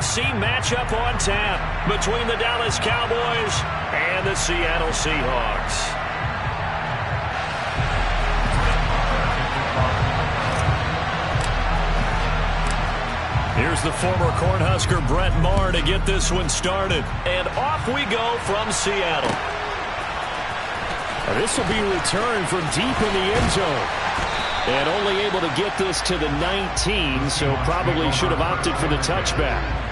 must-see matchup on tap between the Dallas Cowboys and the Seattle Seahawks. Here's the former Cornhusker Brett Maher to get this one started. And off we go from Seattle. This will be returned from deep in the end zone. And only able to get this to the 19, so probably should have opted for the touchback.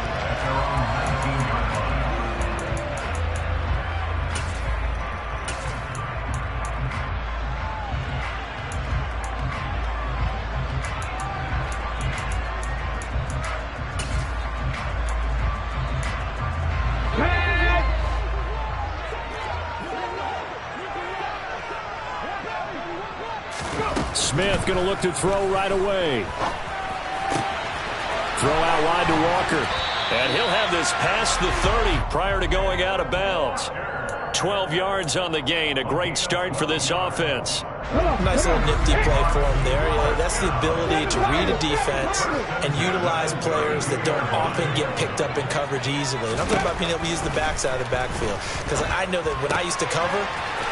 Smith going to look to throw right away. Throw out wide to Walker. And he'll have this past the 30 prior to going out of bounds. 12 yards on the gain. A great start for this offense. Nice little nifty play for him there. Yeah, that's the ability to read a defense and utilize players that don't often get picked up in coverage easily. And I'm talking about being able to use the backside of the backfield. Because I know that when I used to cover,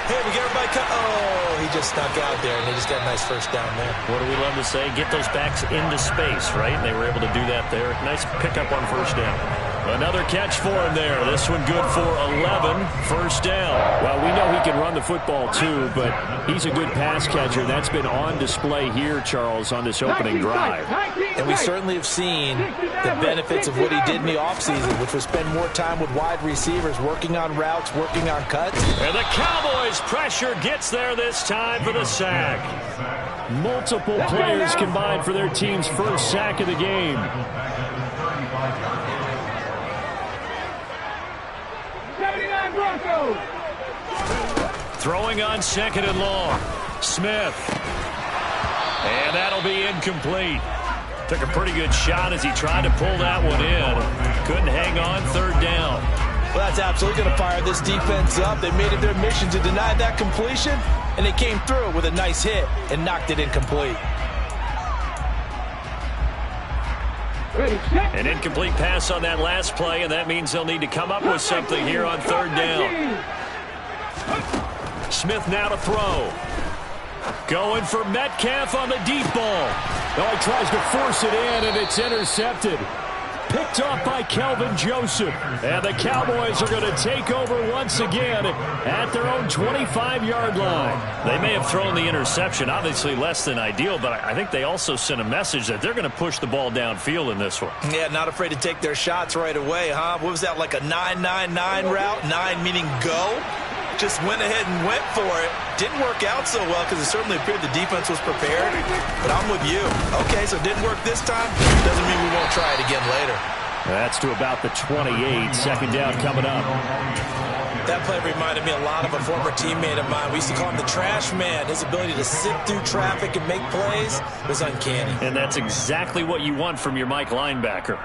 hey, we get everybody cut. Oh, he just snuck out there, and they just got a nice first down there. What do we love to say? Get those backs into space, right? And they were able to do that there. Nice pickup on first down. Another catch for him there. This one good for 11. First down. Well, we know he can run the football too, but he's a good pass catcher. That's been on display here, Charles, on this opening drive. And we certainly have seen the benefits of what he did in the offseason, which was spend more time with wide receivers, working on routes, working on cuts. And the Cowboys' pressure gets there this time for the sack. Multiple players combined for their team's first sack of the game. Throwing on second and long. Smith. And that'll be incomplete. Took a pretty good shot as he tried to pull that one in. Couldn't hang on. Third down. Well, that's absolutely going to fire this defense up. They made it their mission to deny that completion, and they came through with a nice hit and knocked it incomplete. An incomplete pass on that last play, and that means they'll need to come up with something here on third down. Smith now to throw. Going for Metcalf on the deep ball. Oh, he tries to force it in, and it's intercepted. Picked off by Kelvin Joseph. And the Cowboys are going to take over once again at their own 25-yard line. They may have thrown the interception, obviously less than ideal, but I think they also sent a message that they're going to push the ball downfield in this one. Yeah, not afraid to take their shots right away, huh? What was that, like a 9-9-9 route? 9 meaning go? Just went ahead and went for it. Didn't work out so well because it certainly appeared the defense was prepared. But I'm with you. Okay, so it didn't work this time. Doesn't mean we won't try it again later. That's to about the 28. Second down coming up. That play reminded me a lot of a former teammate of mine. We used to call him the trash man. His ability to sit through traffic and make plays was uncanny. And that's exactly what you want from your Mike linebacker.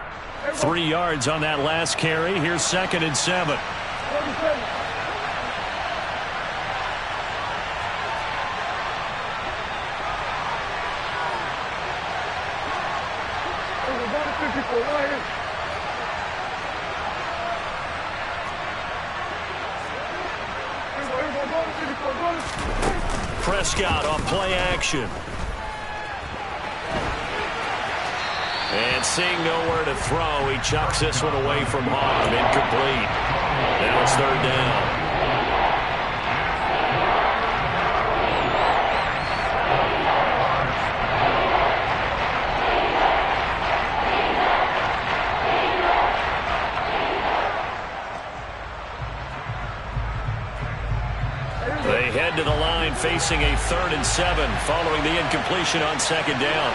3 yards on that last carry. Here's 2nd and 7. Prescott on play action. And seeing nowhere to throw, he chucks this one away from harm. Incomplete. Now it's third down. They head to the line facing a 3rd and 7 following the incompletion on 2nd down.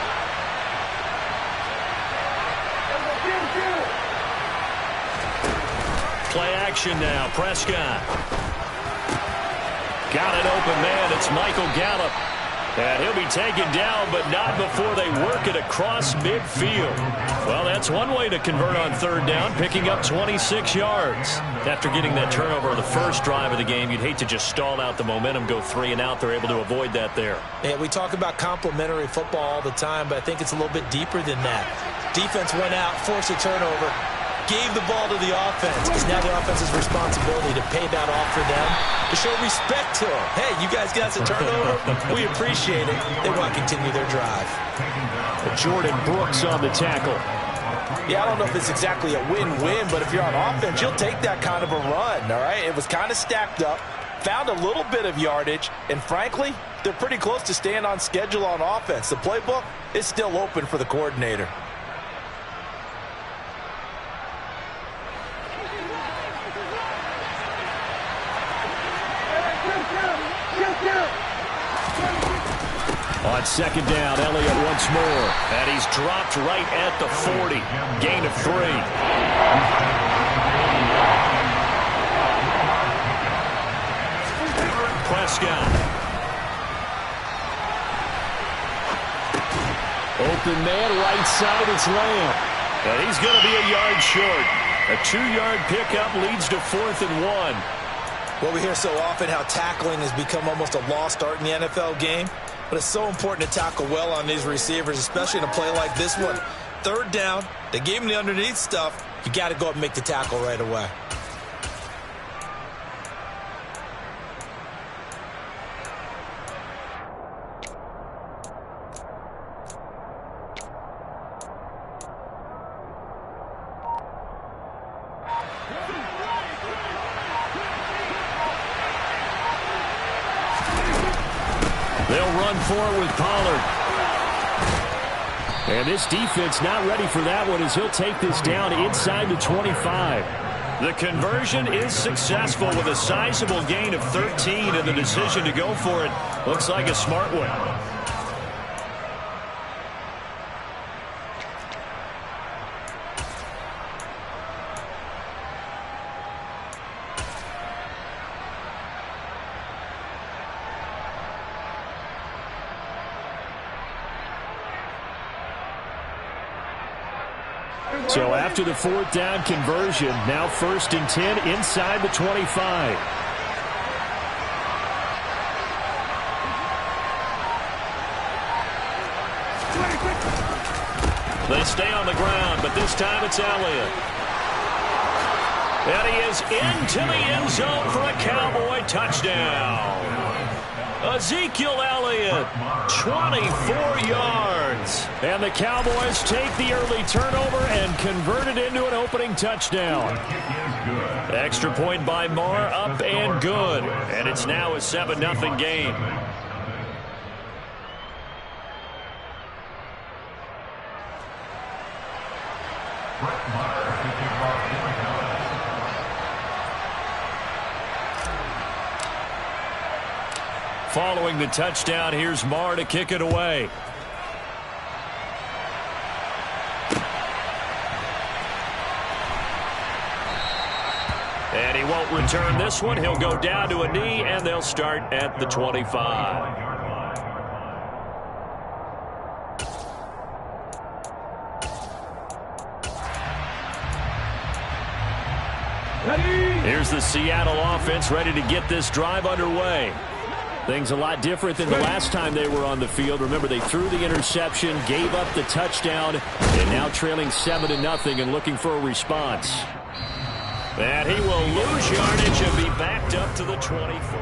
Play action now. Prescott. Got an open man. It's Michael Gallup. And he'll be taken down, but not before they work it across midfield. Well, that's one way to convert on 3rd down, picking up 26 yards. After getting that turnover on the first drive of the game, you'd hate to just stall out the momentum, go 3 and out. They're able to avoid that there. Yeah, we talk about complementary football all the time, but I think it's a little bit deeper than that. Defense went out, forced a turnover, gave the ball to the offense. It's now the offense's responsibility to pay that off for them, to show respect to them. Hey, you guys got us a turnover. We appreciate it. They want to continue their drive. Jordan Brooks on the tackle. Yeah, I don't know if it's exactly a win-win, but if you're on offense, you'll take that kind of a run, all right? It was kind of stacked up, found a little bit of yardage, and frankly, they're pretty close to staying on schedule on offense. The playbook is still open for the coordinator. On second down, Elliott once more. And he's dropped right at the 40. Gain of 3. Prescott. Open man, right side, it's Lamb. And he's going to be a yard short. A 2-yard pickup leads to 4th and 1. Well, we hear so often how tackling has become almost a lost art in the NFL game. But it's so important to tackle well on these receivers, especially in a play like this one. 3rd down, they gave him the underneath stuff. You got to go up and make the tackle right away. They'll run forward with Pollard. And this defense not ready for that one as he'll take this down inside the 25. The conversion is successful with a sizable gain of 13, and the decision to go for it looks like a smart one. So after the 4th down conversion, now 1st and 10 inside the 25. They stay on the ground, but this time it's Elliott. And he is into the end zone for a Cowboy touchdown. Ezekiel Elliott, 24 yards. And the Cowboys take the early turnover and convert it into an opening touchdown. Extra point by Marr, up and good. And it's now a 7-0 game. Following the touchdown, here's Marr to kick it away. And he won't return this one. He'll go down to a knee, and they'll start at the 25. Here's the Seattle offense ready to get this drive underway. Things a lot different than the last time they were on the field. Remember, they threw the interception, gave up the touchdown, and now trailing 7-0 and looking for a response. And he will lose yardage and be backed up to the 24.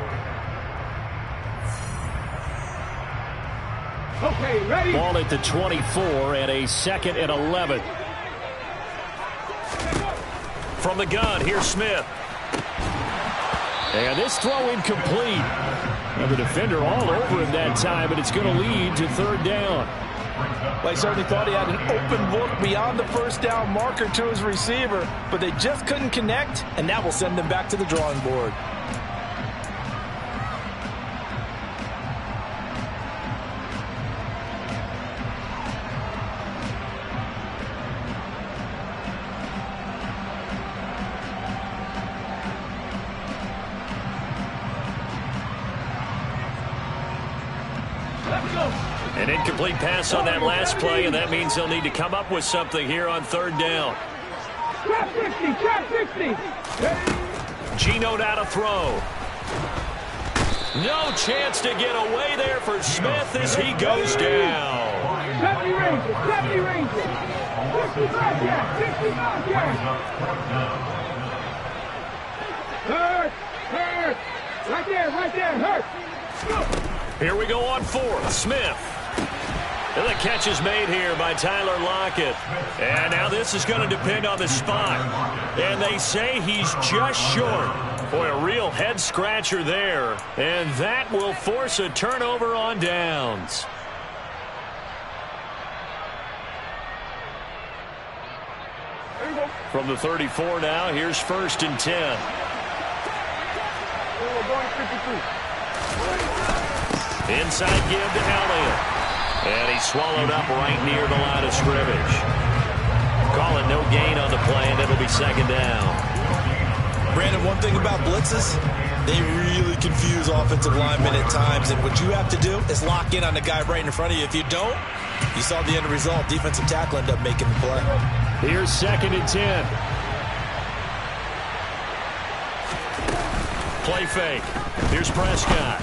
Okay, ready? Ball at the 24 and a 2nd and 11. From the gun, here's Smith. And this throw incomplete. Now the defender all over him that time, but it's going to lead to 3rd down. Well, he certainly thought he had an open look beyond the 1st down marker to his receiver, but they just couldn't connect, and that will send them back to the drawing board. An incomplete pass on that last play, and that means they'll need to come up with something here on 3rd down. Trap 60, trap 60. Geno now to throw. No chance to get away there for Smith as he goes down. 70 Rangers, 70 Rangers. Hurt. Right there, hurt. Here we go on fourth. Smith. And the catch is made here by Tyler Lockett. And now this is going to depend on the spot. And they say he's just short. Boy, a real head-scratcher there. And that will force a turnover on downs. From the 34 now, here's 1st and 10. Inside give to Elliott. And he's swallowed up right near the line of scrimmage. Call it no gain on the play, and it'll be 2nd down. Brandon, one thing about blitzes, they really confuse offensive linemen at times, and what you have to do is lock in on the guy right in front of you. If you don't, you saw the end result. Defensive tackle ended up making the play. Here's 2nd and 10. Play fake. Here's Prescott.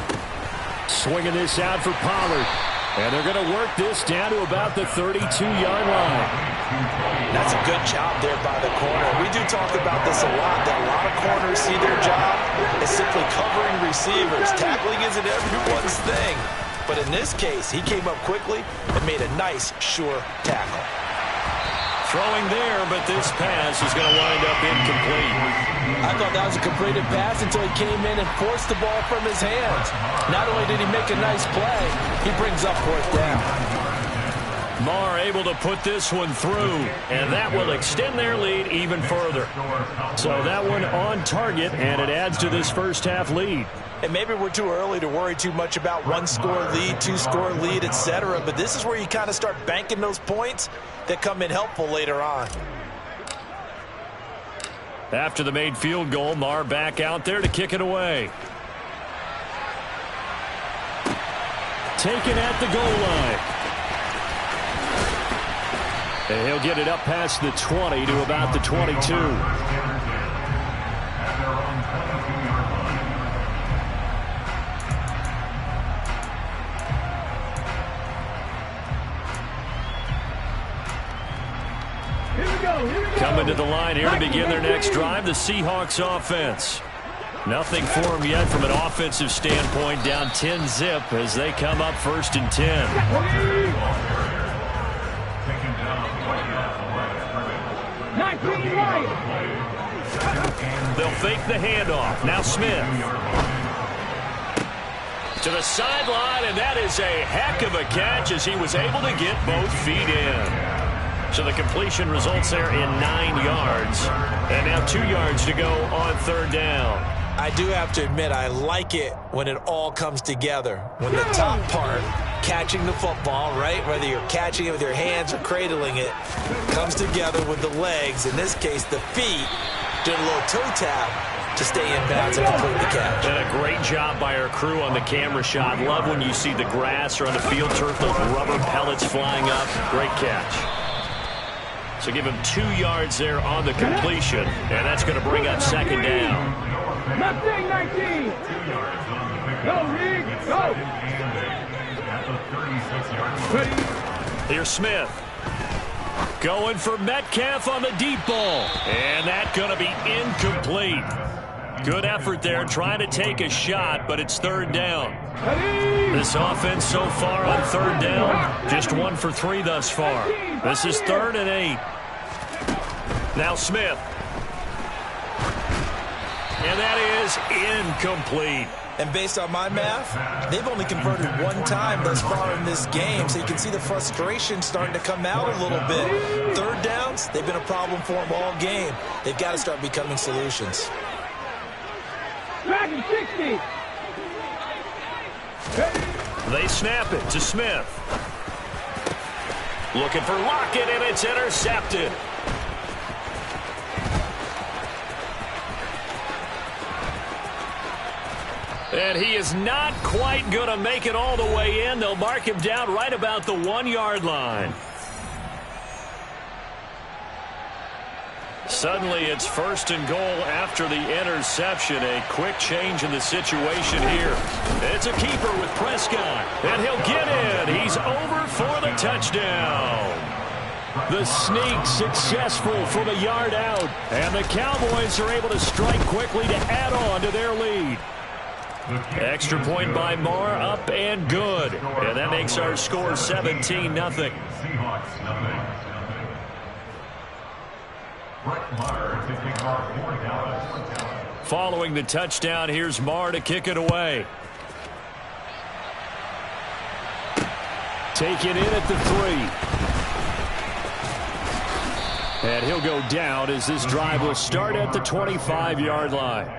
Swinging this out for Pollard. And they're going to work this down to about the 32-yard line. That's a good job there by the corner. We do talk about this a lot, that a lot of corners see their job as simply covering receivers. Tackling isn't everyone's thing. But in this case, he came up quickly and made a nice, sure tackle. Throwing there, but this pass is going to wind up incomplete. I thought that was a completed pass until he came in and forced the ball from his hands. Not only did he make a nice play, he brings up 4th down. Marr able to put this one through, and that will extend their lead even further. So that one on target, and it adds to this first-half lead. And maybe we're too early to worry too much about 1-score lead, 2-score lead, etc. But this is where you kind of start banking those points that come in helpful later on. After the made field goal, Marr back out there to kick it away. Taken at the goal line. And he'll get it up past the 20 to about the 22. Coming to the line here to begin their next drive, the Seahawks offense. Nothing for them yet from an offensive standpoint, down 10-zip as they come up 1st and 10. They'll fake the handoff. Now Smith. To the sideline, and that is a heck of a catch as he was able to get both feet in. So the completion results there in 9 yards. And now 2 yards to go on 3rd down. I do have to admit, I like it when it all comes together. When the top part, catching the football, right, whether you're catching it with your hands or cradling it, comes together with the legs, in this case the feet, doing a little toe tap to stay in bounds and complete the catch. And a great job by our crew on the camera shot. Love when you see the grass or on the field turf, those rubber pellets flying up. Great catch. So give him 2 yards there on the completion, and that's going to bring up 2nd down. 19. Go, Reed, go. Here's Smith. Going for Metcalf on the deep ball. And that's going to be incomplete. Good effort there trying to take a shot, but it's 3rd down. This offense so far on 3rd down, just 1 for 3 thus far. This is 3rd and 8. Now Smith. And that is incomplete. And based on my math, they've only converted 1 time thus far in this game, so you can see the frustration starting to come out a little bit. 3rd downs, they've been a problem for them all game. They've got to start becoming solutions. Dragon 60. They snap it to Smith. Looking for Lockett, and it's intercepted. And he is not quite going to make it all the way in. They'll mark him down right about the 1-yard line. Suddenly it's 1st and goal after the interception. A quick change in the situation here. It's a keeper with Prescott, and he'll get in. He's over for the touchdown. The sneak successful from a yard out. And the Cowboys are able to strike quickly to add on to their lead. Extra point by Marr, up and good. And that makes our score 17-0. Following the touchdown, here's Marr to kick it away. Take it in at the 3. And he'll go down as this drive will start at the 25-yard line.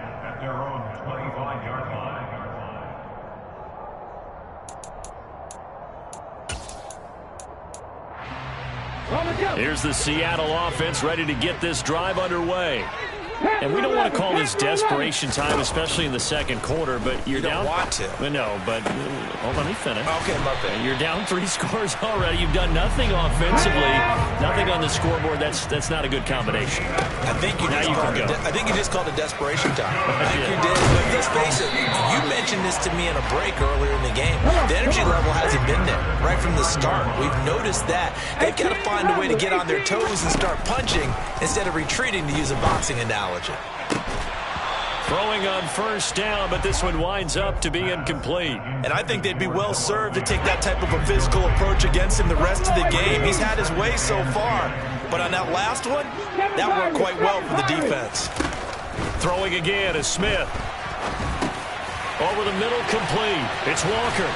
Here's the Seattle offense ready to get this drive underway. And we don't want to call this desperation time, especially in the second quarter, but you're down. You don't want to. No, but let me finish. Okay, my bad. You're down 3 scores already. You've done nothing offensively, nothing on the scoreboard. That's not a good combination. I think you just called it desperation time. I think you did. But let's face it, you mentioned this to me in a break earlier in the game. The energy level hasn't been there right from the start. We've noticed that. They've got to find a way to get on their toes and start punching instead of retreating, to use a boxing analogy. Throwing on first down, but this one winds up to be incomplete. And I think they'd be well served to take that type of a physical approach against him the rest of the game. He's had his way so far, but on that last one, that worked quite well for the defense. Throwing again is Smith. Over the middle, complete. It's Walker.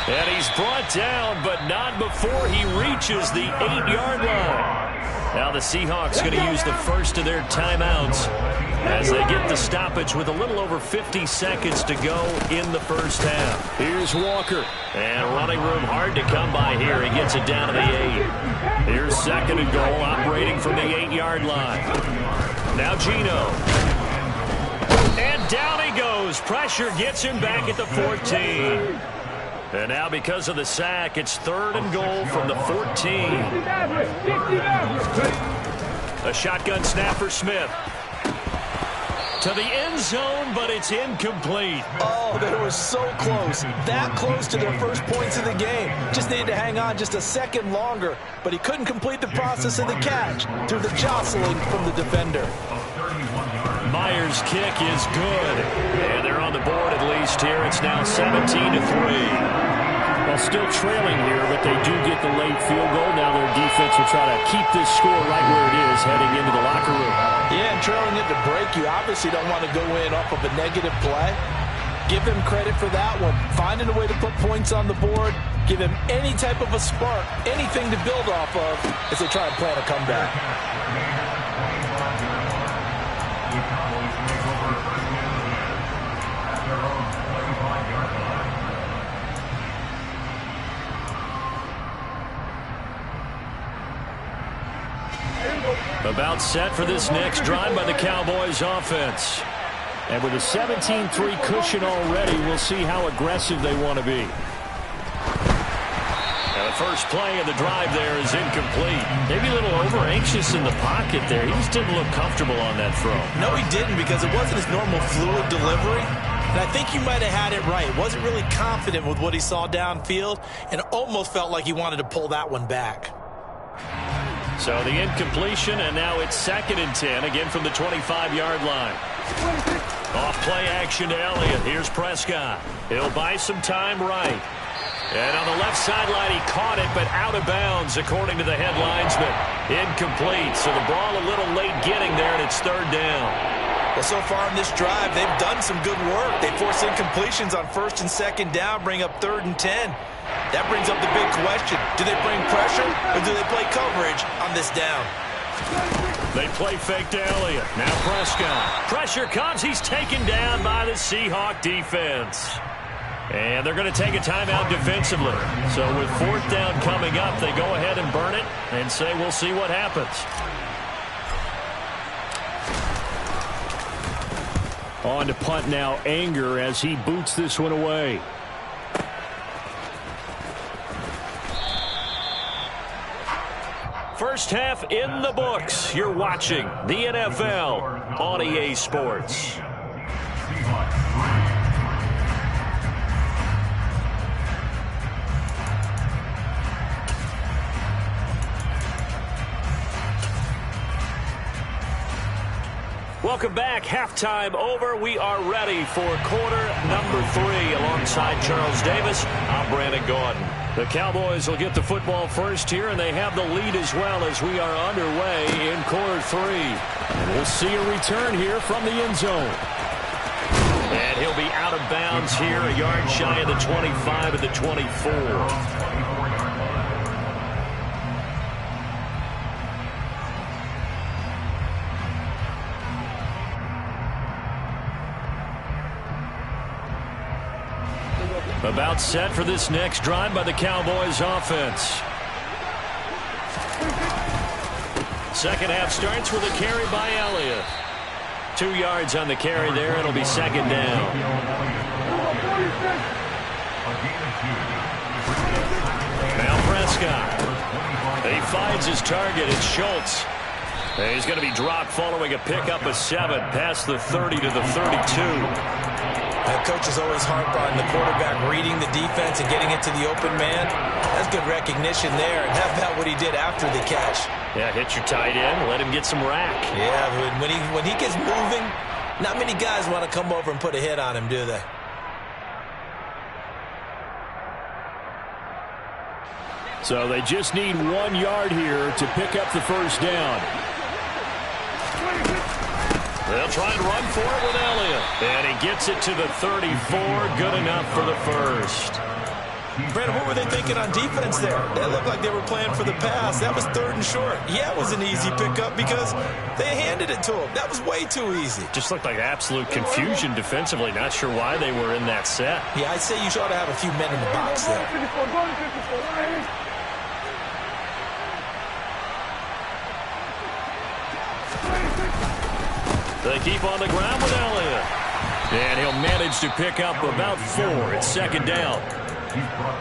And he's brought down, but not before he reaches the 8-yard line. Now the Seahawks going to use the first of their timeouts as they get the stoppage with a little over 50 seconds to go in the first half. Here's Walker. And running room hard to come by here. He gets it down to the 8. Here's second and goal, operating from the 8-yard line. Now Geno. And down he goes. Pressure gets him back at the 14. And now because of the sack, it's third and goal from the 14. A shotgun snap for Smith. To the end zone, but it's incomplete. Oh, they were so close. That close to their first points of the game. Just needed to hang on just a second longer, but he couldn't complete the process of the catch through the jostling from the defender. Myers' kick is good. And they're on the board at least here. It's now 17-3. Well, still trailing here, but they do get the late field goal. Now their defense will try to keep this score right where it is heading into the locker room. Yeah, and trailing it to break, you obviously don't want to go in off of a negative play. Give them credit for that one. Finding a way to put points on the board, give them any type of a spark, anything to build off of as they try and plan a comeback. About set for this next drive by the Cowboys offense. And with a 17-3 cushion already, we'll see how aggressive they want to be. And the first play of the drive there is incomplete. Maybe a little over-anxious in the pocket there. He just didn't look comfortable on that throw. No, he didn't, because it wasn't his normal fluid delivery. And I think you might have had it right. Wasn't really confident with what he saw downfield and almost felt like he wanted to pull that one back. So the incompletion, and now it's 2nd and 10, again from the 25-yard line. Off play action to Elliott. Here's Prescott. He'll buy some time right. And on the left sideline, he caught it, but out of bounds, according to the head linesman. Incomplete, so the ball a little late getting there, and it's 3rd down. Well, so far in this drive, they've done some good work. They force incompletions on 1st and 2nd down, bring up 3rd and 10. That brings up the big question. Do they bring pressure or do they play coverage on this down? They play fake to Elliott. Now Prescott. Pressure comes. He's taken down by the Seahawk defense. And they're going to take a timeout defensively. So with 4th down coming up, they go ahead and burn it and say we'll see what happens. On to punt now, Anger, as he boots this one away. First half in the books. You're watching the NFL on EA Sports. Welcome back. Halftime over. We are ready for quarter number 3. Alongside Charles Davis, I'm Brandon Gordon. The Cowboys will get the football first here, and they have the lead as well as we are underway in quarter 3. And we'll see a return here from the end zone. And he'll be out of bounds here, a yard shy of the 25 of the 24. About set for this next drive by the Cowboys offense. Second half starts with a carry by Elliott. 2 yards on the carry there. It'll be second down. Now Prescott. He finds his target. It's Schultz. And he's going to be dropped following a pickup of 7 past the 30 to the 32. Coaches always harp on the quarterback reading the defense and getting it to the open man. That's good recognition there. And how about what he did after the catch? Yeah, hit your tight end, let him get some rack. Yeah, when he gets moving, not many guys want to come over and put a hit on him, do they? So they just need 1 yard here to pick up the first down. They'll try and run for it with Elliott. And he gets it to the 34. Good enough for the first. Brandon, what were they thinking on defense there? They looked like they were playing for the pass. That was 3rd and short. Yeah, it was an easy pickup because they handed it to him. That was way too easy. Just looked like absolute confusion defensively. Not sure why they were in that set. Yeah, I'd say you ought to have a few men in the box there. They keep on the ground with Elliott. And he'll manage to pick up about 4. It's second down.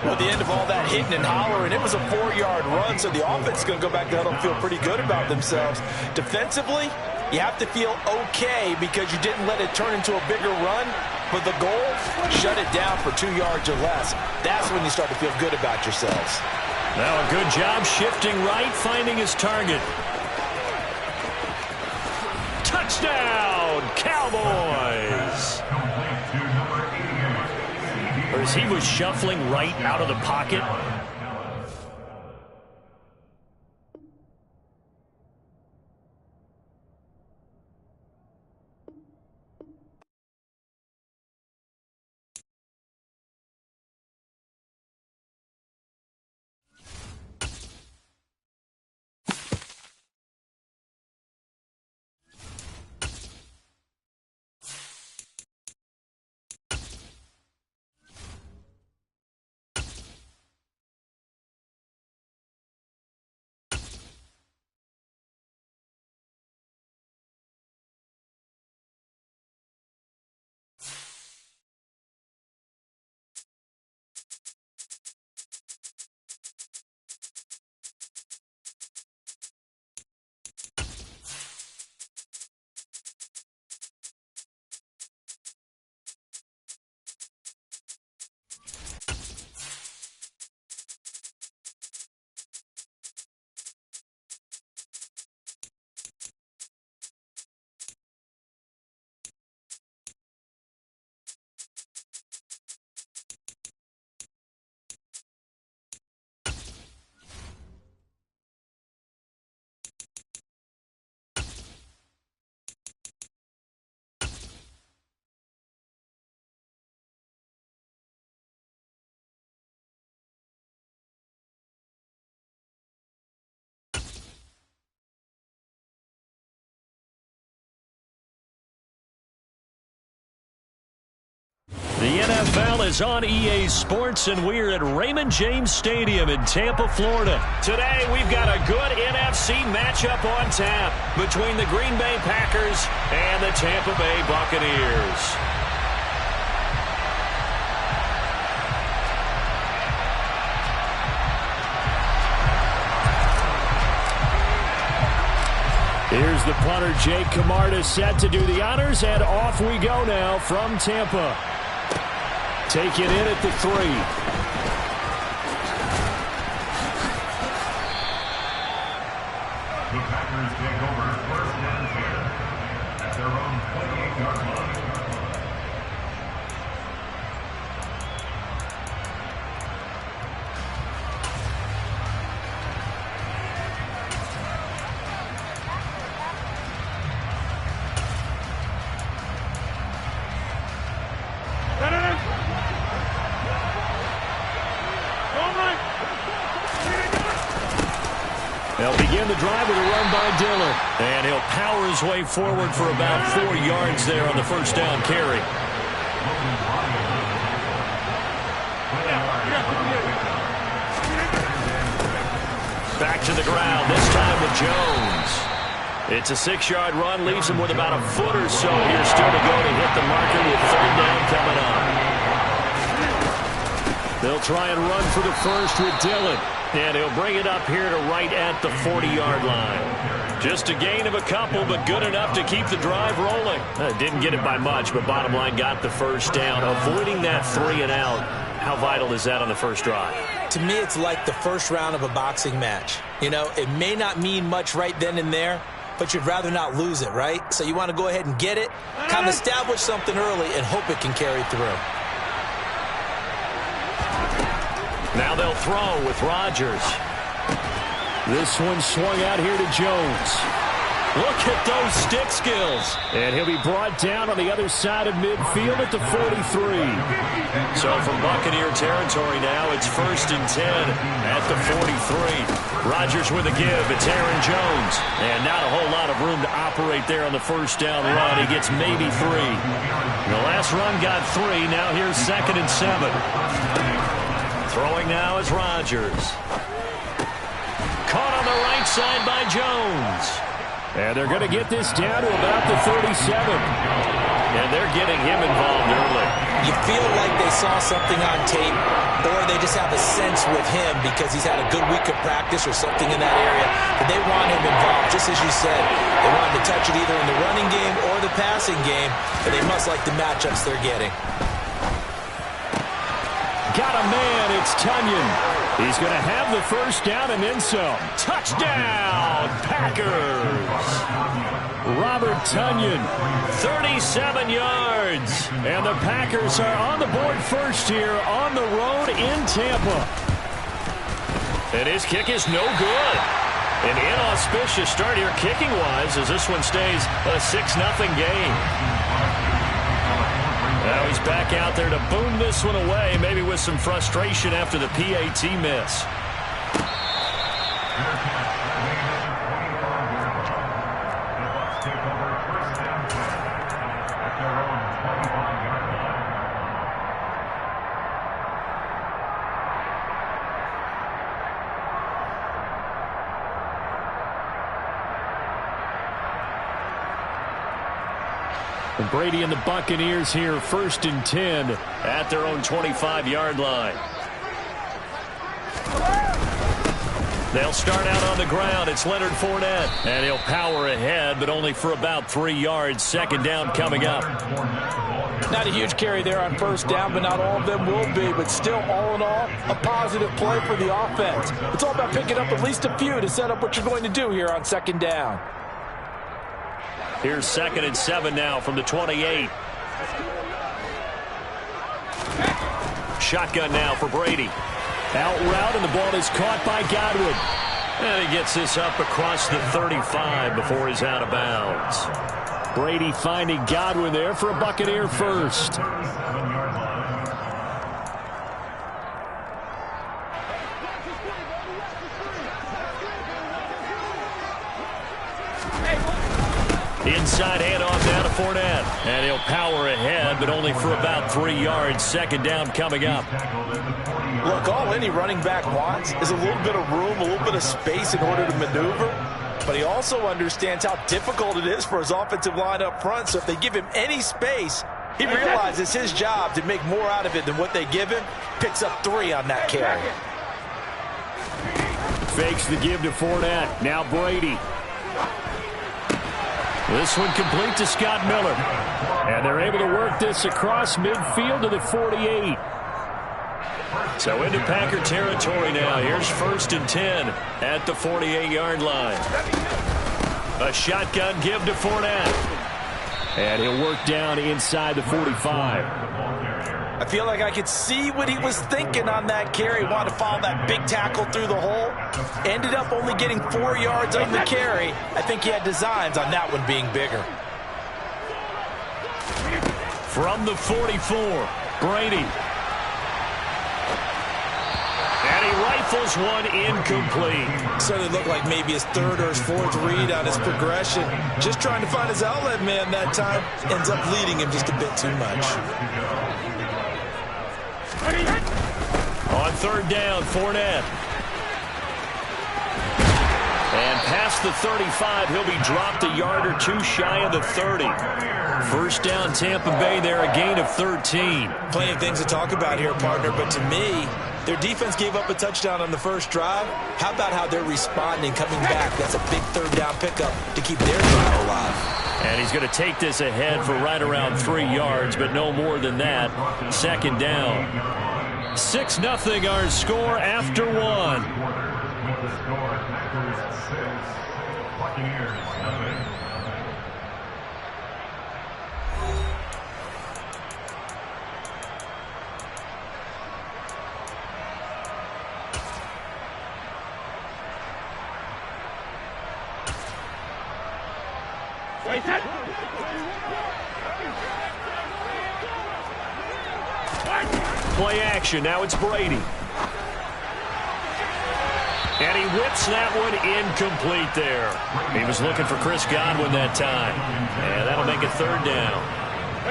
Well, at the end of all that hitting and hollering, it was a 4-yard run, so the offense is going to go back to huddle and feel pretty good about themselves. Defensively, you have to feel okay because you didn't let it turn into a bigger run. But the goal, shut it down for 2 yards or less. That's when you start to feel good about yourselves. Now a good job shifting right, finding his target. Touchdown, Cowboys! Or as he was shuffling right out of the pocket. The NFL is on EA Sports, and we're at Raymond James Stadium in Tampa, Florida. Today, we've got a good NFC matchup on tap between the Green Bay Packers and the Tampa Bay Buccaneers. Here's the punter, Jake Camarda, set to do the honors, and off we go now from Tampa. Take it in at the 3. The Packers take over 1st and 10 at their own begin the drive with a run by Dillon. And he'll power his way forward for about 4 yards there on the first down carry. Back to the ground, this time with Jones. It's a 6-yard run, leaves him with about a foot or so here still to go to hit the marker with third down coming up. They'll try and run for the first with Dillon. And he'll bring it up here to right at the 40-yard line. Just a gain of a couple, but good enough to keep the drive rolling. Didn't get it by much, but bottom line got the first down. Avoiding that 3 and out. How vital is that on the first drive? To me, it's like the first round of a boxing match. You know, it may not mean much right then and there, but you'd rather not lose it, right? So you want to go ahead and get it, kind of establish something early, and hope it can carry through. Now they'll throw with Rodgers. This one swung out here to Jones. Look at those stick skills. And he'll be brought down on the other side of midfield at the 43. So from Buccaneer territory now, it's 1st and 10 at the 43. Rodgers with a give. It's Aaron Jones. And not a whole lot of room to operate there on the first down run. He gets maybe 3. The last run got 3. Now here's 2nd and 7. Throwing now is Rodgers. Caught on the right side by Jones. And they're going to get this down to about the 37. And they're getting him involved early. You feel like they saw something on tape, or they just have a sense with him because he's had a good week of practice or something in that area, that they want him involved. Just as you said, they want him to touch it either in the running game or the passing game, and they must like the matchups they're getting. Got a man, it's Tunyon. He's going to have the first down and then some. Touchdown, Packers. Robert Tunyon, 37 yards. And the Packers are on the board first here on the road in Tampa. And his kick is no good. An inauspicious start here kicking-wise as this one stays a 6-0 game. Now he's back out there to boom this one away, maybe with some frustration after the PAT miss. And Brady and the Buccaneers here, 1st and 10 at their own 25-yard line. They'll start out on the ground. It's Leonard Fournette. And he'll power ahead, but only for about 3 yards. 2nd down coming up. Not a huge carry there on first down, but not all of them will be. But still, all in all, a positive play for the offense. It's all about picking up at least a few to set up what you're going to do here on 2nd down. Here's 2nd and 7 now from the 28. Shotgun now for Brady. Out route, and the ball is caught by Godwin. And he gets this up across the 35 before he's out of bounds. Brady finding Godwin there for a Buccaneer first. Inside handoff down to Fournette. And he'll power ahead, but only for about 3 yards. 2nd down coming up. Look, all any running back wants is a little bit of room, a little bit of space in order to maneuver. But he also understands how difficult it is for his offensive line up front. So if they give him any space, he realizes it's his job to make more out of it than what they give him. Picks up 3 on that carry. Fakes the give to Fournette. Now Brady. This one complete to Scott Miller. And they're able to work this across midfield to the 48. So into Packer territory now. Here's 1st and 10 at the 48-yard line. A shotgun give to Fournette. And he'll work down inside the 45. I feel like I could see what he was thinking on that carry. Wanted to follow that big tackle through the hole. Ended up only getting 4 yards on the carry. I think he had designs on that one being bigger. From the 44, Brady. And he rifles one incomplete. Certainly looked like maybe his third or his fourth read on his progression. Just trying to find his outlet man that time. Ends up leading him just a bit too much. On third down, Fournette. And past the 35, he'll be dropped a yard or two shy of the 30. First down, Tampa Bay there, a gain of 13. Plenty of things to talk about here, partner, but to me, their defense gave up a touchdown on the first drive. How about how they're responding, coming back? That's a big third down pickup to keep their drive alive. And he's going to take this ahead for right around 3 yards, but no more than that. Second down. 6-0 our score after one. Play action. Now it's Brady. And he whips that one incomplete there. He was looking for Chris Godwin that time. And that'll make it third down.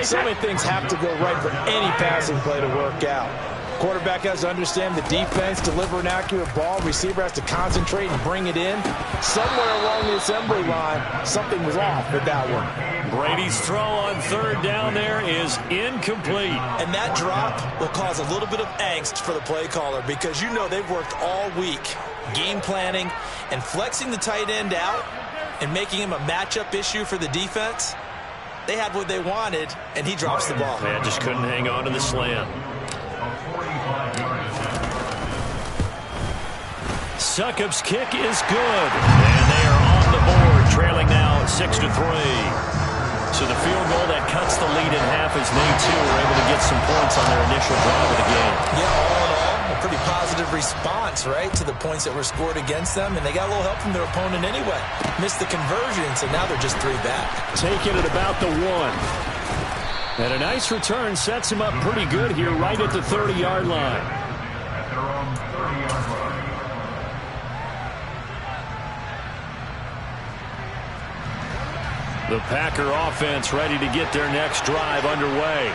So many things have to go right for any passing play to work out. Quarterback has to understand the defense, deliver an accurate ball. Receiver has to concentrate and bring it in. Somewhere along the assembly line, something was off with that one. Brady's throw on third down there is incomplete. And that drop will cause a little bit of angst for the play caller because you know they've worked all week game planning and flexing the tight end out and making him a matchup issue for the defense. They had what they wanted, and he drops the ball. Man, just couldn't hang on to the slant. Succop's kick is good. And they are on the board, trailing now 6-3. So the field goal that cuts the lead in half as they, too, are able to get some points on their initial drive of the game. Yeah, all in all, a pretty positive response, right, to the points that were scored against them. And they got a little help from their opponent anyway. Missed the conversion, so now they're just 3 back. Taking it about the 1. And a nice return sets him up pretty good here right at the 30-yard line. The Packer offense ready to get their next drive underway.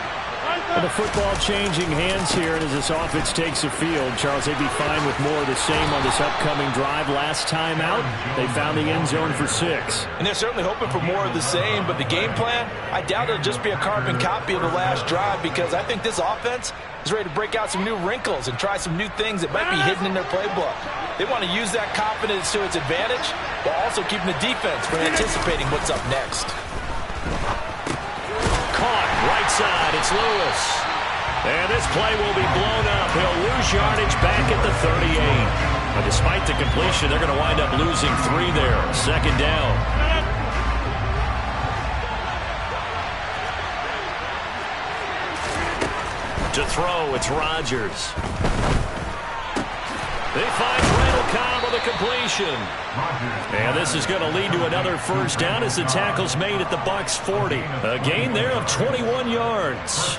And the football changing hands here as this offense takes the field. Charles, they'd be fine with more of the same on this upcoming drive. Last time out, they found the end zone for 6. And they're certainly hoping for more of the same, but the game plan, I doubt it'll just be a carbon copy of the last drive because I think this offense is ready to break out some new wrinkles and try some new things that might be hidden in their playbook. They want to use that confidence to its advantage while also keeping the defense from anticipating what's up next. Caught right side. It's Lewis. And this play will be blown up. He'll lose yardage back at the 38. But despite the completion, they're going to wind up losing 3 there. Second down. To throw, it's Rodgers. He finds Randall Cobb with a completion. And this is going to lead to another first down as the tackle's made at the Bucs 40. A gain there of 21 yards.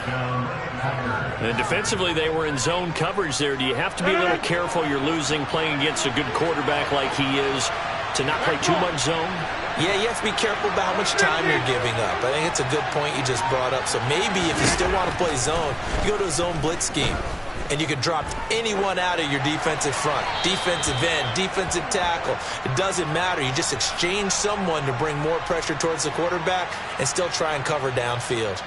And defensively, they were in zone coverage there. Do you have to be a little careful you're losing playing against a good quarterback like he is to not play too much zone? Yeah, you have to be careful about how much time you're giving up. I think it's a good point you just brought up. So maybe if you still want to play zone, you go to a zone blitz scheme. And you can drop anyone out of your defensive front. Defensive end, defensive tackle. It doesn't matter. You just exchange someone to bring more pressure towards the quarterback and still try and cover downfield.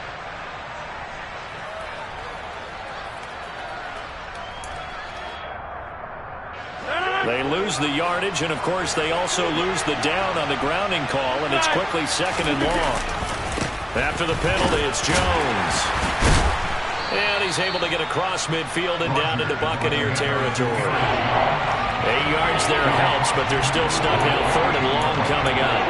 They lose the yardage, and, of course, they also lose the down on the grounding call, and it's quickly 2nd and long. After the penalty, it's Jones. And he's able to get across midfield and down into Buccaneer territory. 8 yards there helps, but they're still stuck now 3rd and long coming up.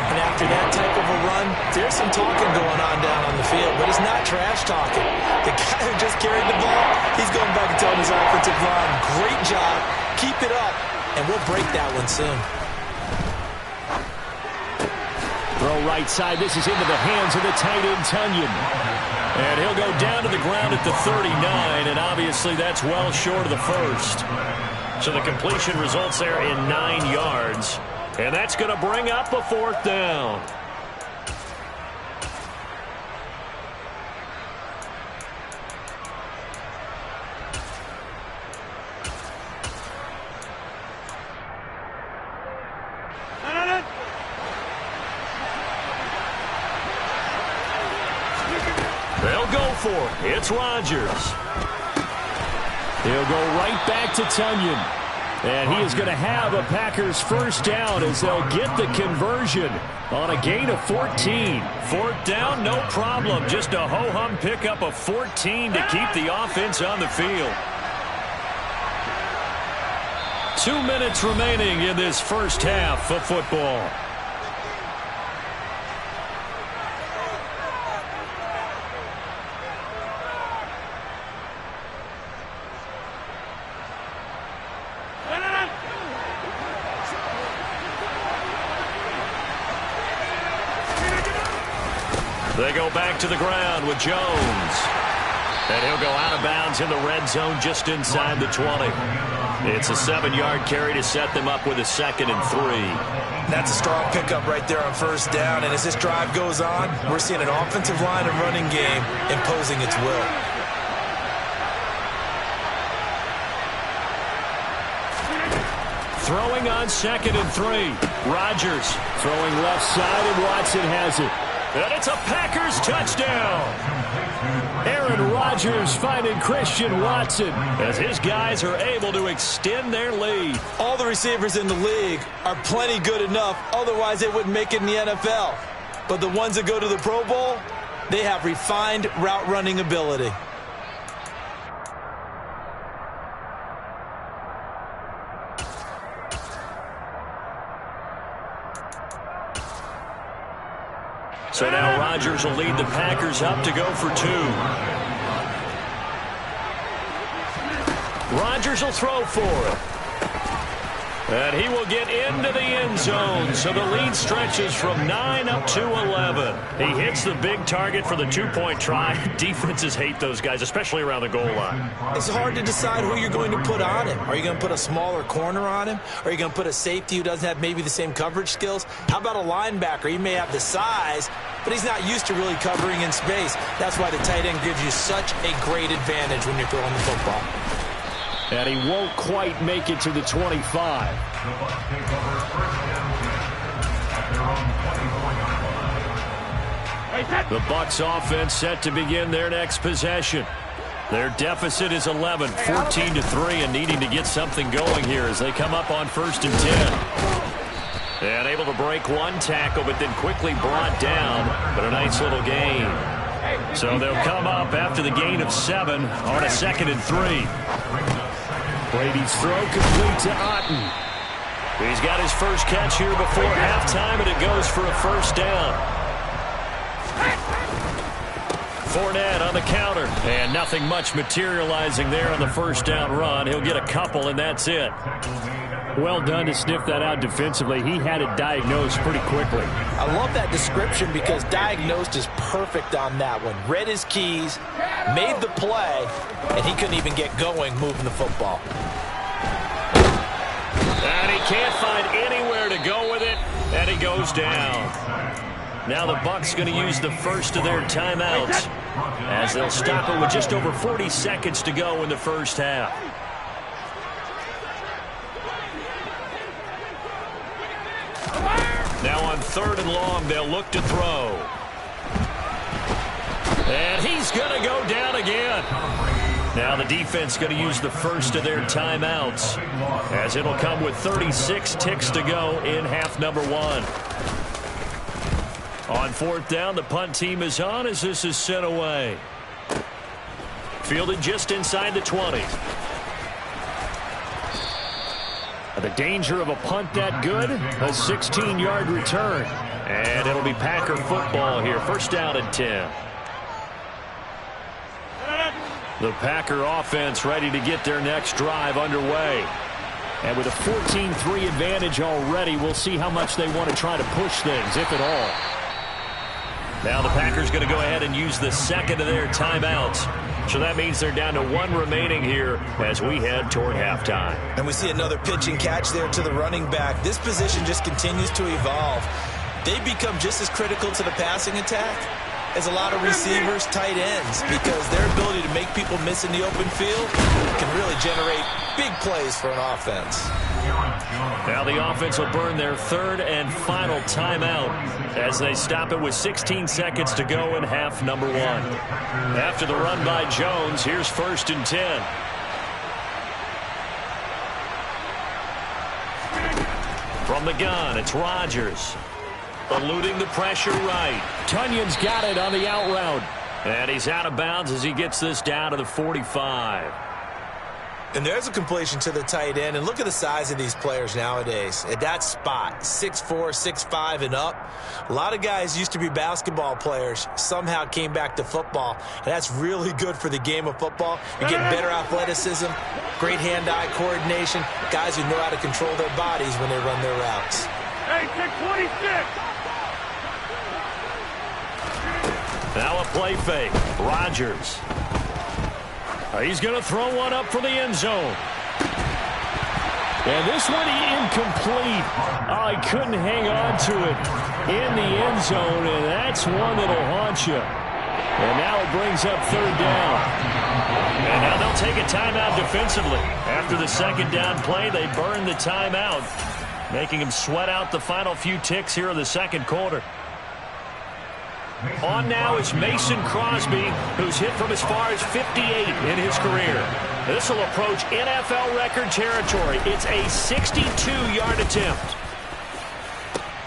And after that type of a run, there's some talking going on down on the field, but it's not trash talking. The guy who just carried the ball, he's going back and telling his offensive line, great job, keep it up, and we'll break that one soon. Throw right side. This is into the hands of the tight end, Tunyon. And he'll go down to the ground at the 39, and obviously that's well short of the first. So the completion results there in 9 yards. And that's going to bring up a 4th down. They'll go for it. It's Rodgers. He'll go right back to Tunyon. And he is going to have a Packers 1st down as they'll get the conversion on a gain of 14. 4th down, no problem. Just a ho-hum pickup of 14 to keep the offense on the field. 2 minutes remaining in this first half of football. They go back to the ground with Jones. And he'll go out of bounds in the red zone just inside the 20. It's a 7-yard carry to set them up with a 2nd and 3. That's a strong pickup right there on 1st down. And as this drive goes on, we're seeing an offensive line and running game imposing its will. Throwing on 2nd and 3. Rodgers throwing left side, and Watson has it. And it's a Packers touchdown. Aaron Rodgers finding Christian Watson as his guys are able to extend their lead. All the receivers in the league are plenty good enough, otherwise they wouldn't make it in the NFL. But the ones that go to the Pro Bowl, they have refined route running ability. So now Rodgers will lead the Packers up to go for 2. Rodgers will throw for it. And he will get into the end zone. So the lead stretches from 9 up to 11. He hits the big target for the 2-point try. Defenses hate those guys, especially around the goal line. It's hard to decide who you're going to put on him. Are you going to put a smaller corner on him? Are you going to put a safety who doesn't have maybe the same coverage skills? How about a linebacker? He may have the size, but he's not used to really covering in space. That's why the tight end gives you such a great advantage when you're throwing the football. And he won't quite make it to the 25. The Bucs offense set to begin their next possession. Their deficit is 11, 14-3, and needing to get something going here as they come up on 1st and 10. And able to break one tackle, but then quickly brought down, but a nice little gain. So they'll come up after the gain of 7 on a 2nd and 3. Brady's throw complete to Otten. He's got his first catch here before halftime, and it goes for a 1st down. Fournette on the counter, and nothing much materializing there on the 1st down run. He'll get a couple, and that's it. Well done to sniff that out defensively. He had it diagnosed pretty quickly. I love that description because diagnosed is perfect on that one. Read his keys, made the play, and he couldn't even get going moving the football. And he can't find anywhere to go with it, and he goes down. Now the Bucs going to use the first of their timeouts as they'll stop it with just over 40 seconds to go in the first half. Now on 3rd and long, they'll look to throw. And he's going to go down again. Now the defense going to use the first of their timeouts as it'll come with 36 ticks to go in half number 1. On 4th down, the punt team is on as this is sent away. Fielded just inside the 20. The danger of a punt that good, a 16-yard return. And it'll be Packer football here. 1st down and 10. The Packer offense ready to get their next drive underway. And with a 14-3 advantage already, we'll see how much they want to try to push things, if at all. Now the Packers going to go ahead and use the second of their timeouts So that means they're down to 1 remaining here as we head toward halftime. And we see another pitch and catch there to the running back. This position just continues to evolve. They become just as critical to the passing attack as a lot of receivers, tight ends, because their ability to make people miss in the open field can really generate big plays for an offense. Now the offense will burn their 3rd and final timeout as they stop it with 16 seconds to go in half number 1. After the run by Jones, here's 1st and 10. From the gun, it's Rodgers. Eluding the pressure right. Tunyon's got it on the out route. And he's out of bounds as he gets this down to the 45. And there's a completion to the tight end. And look at the size of these players nowadays. At that spot, 6'4", 6'5", and up. A lot of guys used to be basketball players, somehow came back to football. And that's really good for the game of football. You're getting better athleticism, great hand-eye coordination, guys who know how to control their bodies when they run their routes. Hey, 626! Now a play fake. Rodgers. He's going to throw one up for the end zone. And this one incomplete. Oh, he couldn't hang on to it in the end zone, and that's one that'll haunt you. And now it brings up 3rd down. And now they'll take a timeout defensively. After the 2nd down play, they burn the timeout, making him sweat out the final few ticks here in the 2nd quarter. On now is Mason Crosby, who's hit from as far as 58 in his career. This will approach NFL record territory. It's a 62-yard attempt.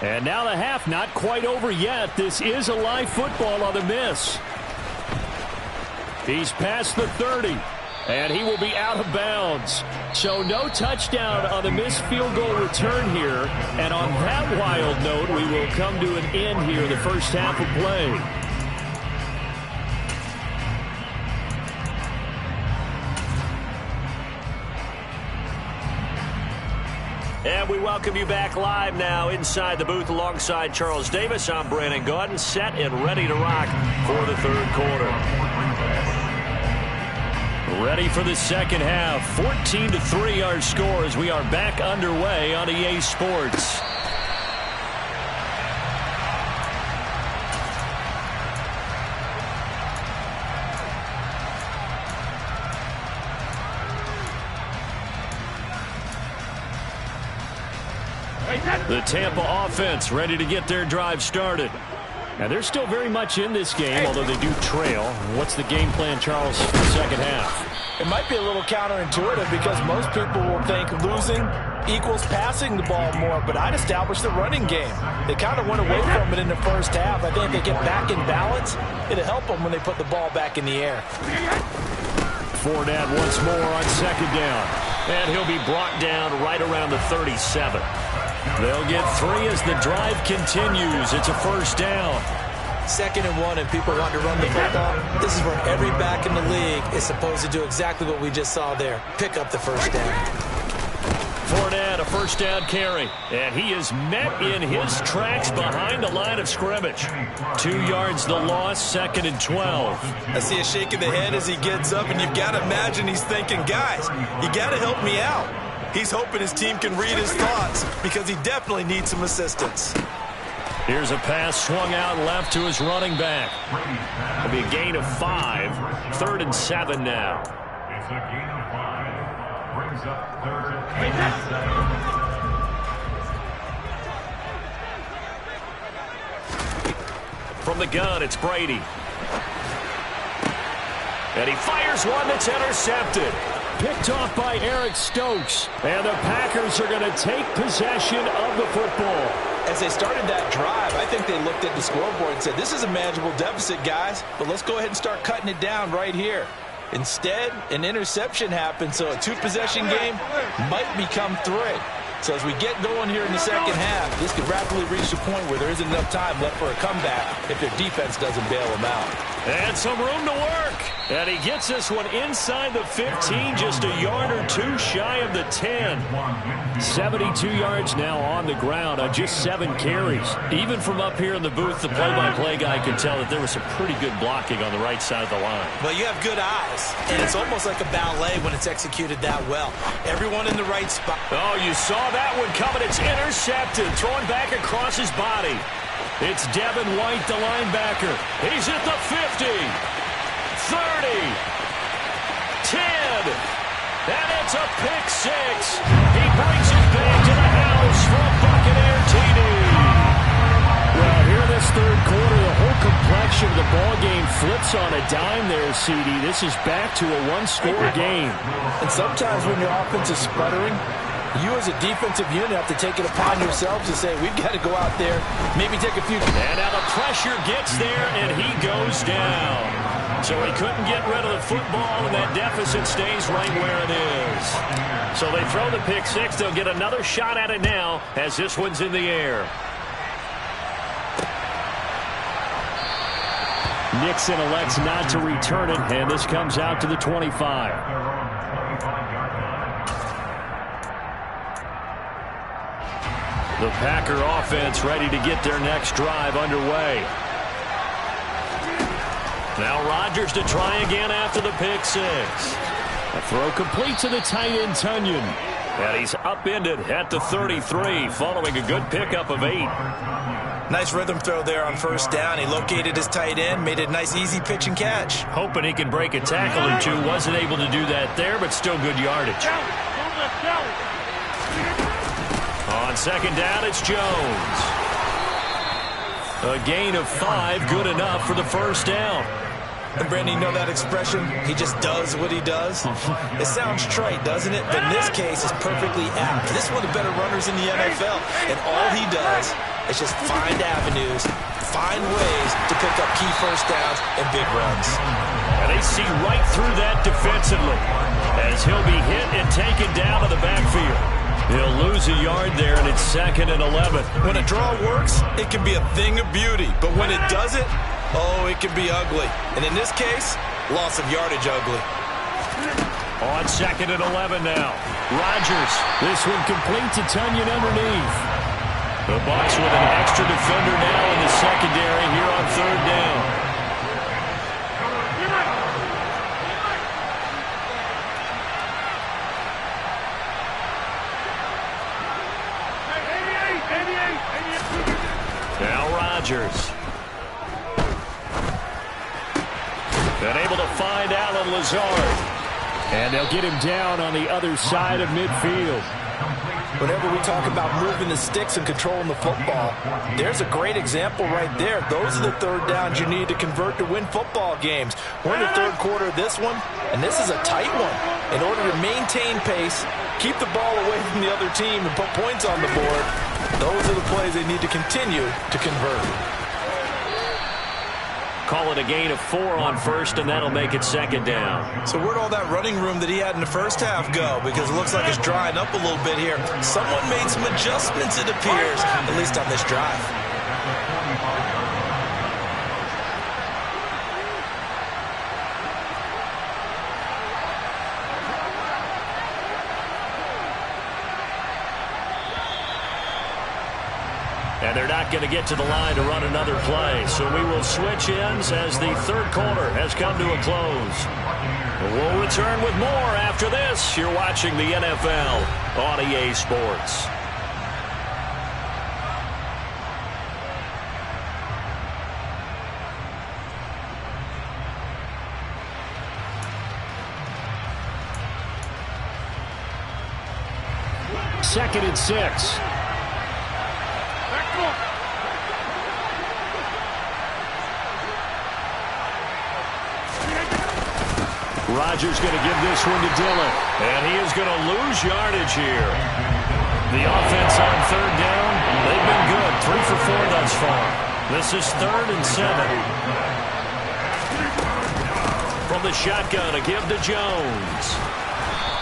And now the half not quite over yet. This is a live football on the miss. He's past the 30, and he will be out of bounds. So no touchdown on the missed field goal return here. And on that wild note, we will come to an end here, the first half of play. And we welcome you back live now inside the booth alongside Charles Davis. I'm Brandon Gaudin, set and ready to rock for the 3rd quarter. Ready for the 2nd half. 14-3 our score as we are back underway on EA Sports. The Tampa offense ready to get their drive started. Now, they're still very much in this game, although they do trail. What's the game plan, Charles, for the 2nd half? It might be a little counterintuitive because most people will think losing equals passing the ball more, but I'd establish the running game. They kind of went away from it in the first half. I think if they get back in balance, it'll help them when they put the ball back in the air. Fournette once more on 2nd down, and he'll be brought down right around the 37. They'll get 3 as the drive continues. It's a 1st down. 2nd and 1, and people want to run the football. This is where every back in the league is supposed to do exactly what we just saw there. Pick up the 1st down. Fournette, a 1st down carry. And he is met in his tracks behind the line of scrimmage. 2 yards the loss, 2nd and 12. I see a shake of the head as he gets up, and you've got to imagine he's thinking, guys, you got to help me out. He's hoping his team can read his thoughts because he definitely needs some assistance. Here's a pass swung out left to his running back. It'll be a gain of 5. 3rd and 7 now. It's a gain of 5. Brings up 3rd and 7. From the gun, it's Brady. And he fires one that's intercepted. Picked off by Eric Stokes. And the Packers are going to take possession of the football. As they started that drive, I think they looked at the scoreboard and said, this is a manageable deficit, guys, but let's go ahead and start cutting it down right here. Instead, an interception happened, so a 2-possession game might become 3. So as we get going here in the 2nd half, this could rapidly reach the point where there isn't enough time left for a comeback if their defense doesn't bail them out. And some room to work. And he gets this one inside the 15, just a yard or two shy of the 10. 72 yards now on the ground on just 7 carries. Even from up here in the booth, the play-by-play guy could tell that there was some pretty good blocking on the right side of the line. Well, you have good eyes, and it's almost like a ballet when it's executed that well. Everyone in the right spot. Oh, you saw that one coming. It's intercepted, thrown back across his body. It's Devin White, the linebacker. He's at the 50. 30, 10, and it's a pick 6. He brings it back to the house for a Buccaneer TD. Well, here in this third quarter, the whole complexion of the ball game flips on a dime there, CD. This is back to a one-score game. And sometimes when your offense is sputtering, you as a defensive unit have to take it upon yourselves to say, we've got to go out there, maybe take a few. And now the pressure gets there, and he goes down. So he couldn't get rid of the football, and that deficit stays right where it is. So they throw the pick 6. They'll get another shot at it now as this one's in the air. Nixon elects not to return it, and this comes out to the 25. The Packer offense ready to get their next drive underway. Now Rodgers to try again after the pick 6. A throw complete to the tight end, Tunyon. And he's upended at the 33 following a good pickup of 8. Nice rhythm throw there on first down. He located his tight end, made a nice easy pitch and catch. Hoping he can break a tackle or two. Wasn't able to do that there, but still good yardage. On second down, it's Jones. A gain of 5, good enough for the first down. And Brandon, you know that expression? He just does what he does. It sounds trite, doesn't it? But in this case, it's perfectly apt. This is one of the better runners in the NFL. And all he does is just find avenues, find ways to pick up key first downs and big runs. And they see right through that defensively as he'll be hit and taken down to the backfield. He'll lose a yard there, and it's 2nd and 11. When a draw works, it can be a thing of beauty. But when it doesn't, oh, it can be ugly. And in this case, loss of yardage ugly. On 2nd and 11 now. Rodgers. This one complete to Tunyon underneath. The Bucs with an extra defender now in the secondary here on 3rd down. Now Rodgers. And able to find Alan Lazard. And they'll get him down on the other side of midfield. Whenever we talk about moving the sticks and controlling the football, there's a great example right there. Those are the third downs you need to convert to win football games. We're in the third quarter of this one, and this is a tight one. In order to maintain pace, keep the ball away from the other team, and put points on the board, those are the plays they need to continue to convert. Call it a gain of 4 on first, and that'll make it 2nd down. So where'd all that running room that he had in the first half go? Because it looks like it's drying up a little bit here. Someone made some adjustments, it appears, at least on this drive. And they're not going to get to the line to run another play. So we will switch ends as the third quarter has come to a close. We'll return with more after this. You're watching the NFL on EA Sports. Second and 6. Rodgers going to give this one to Dillon. And he is going to lose yardage here. The offense on 3rd down, they've been good. 3 for 4 thus far. This is 3rd and 7. From the shotgun, a give to Jones.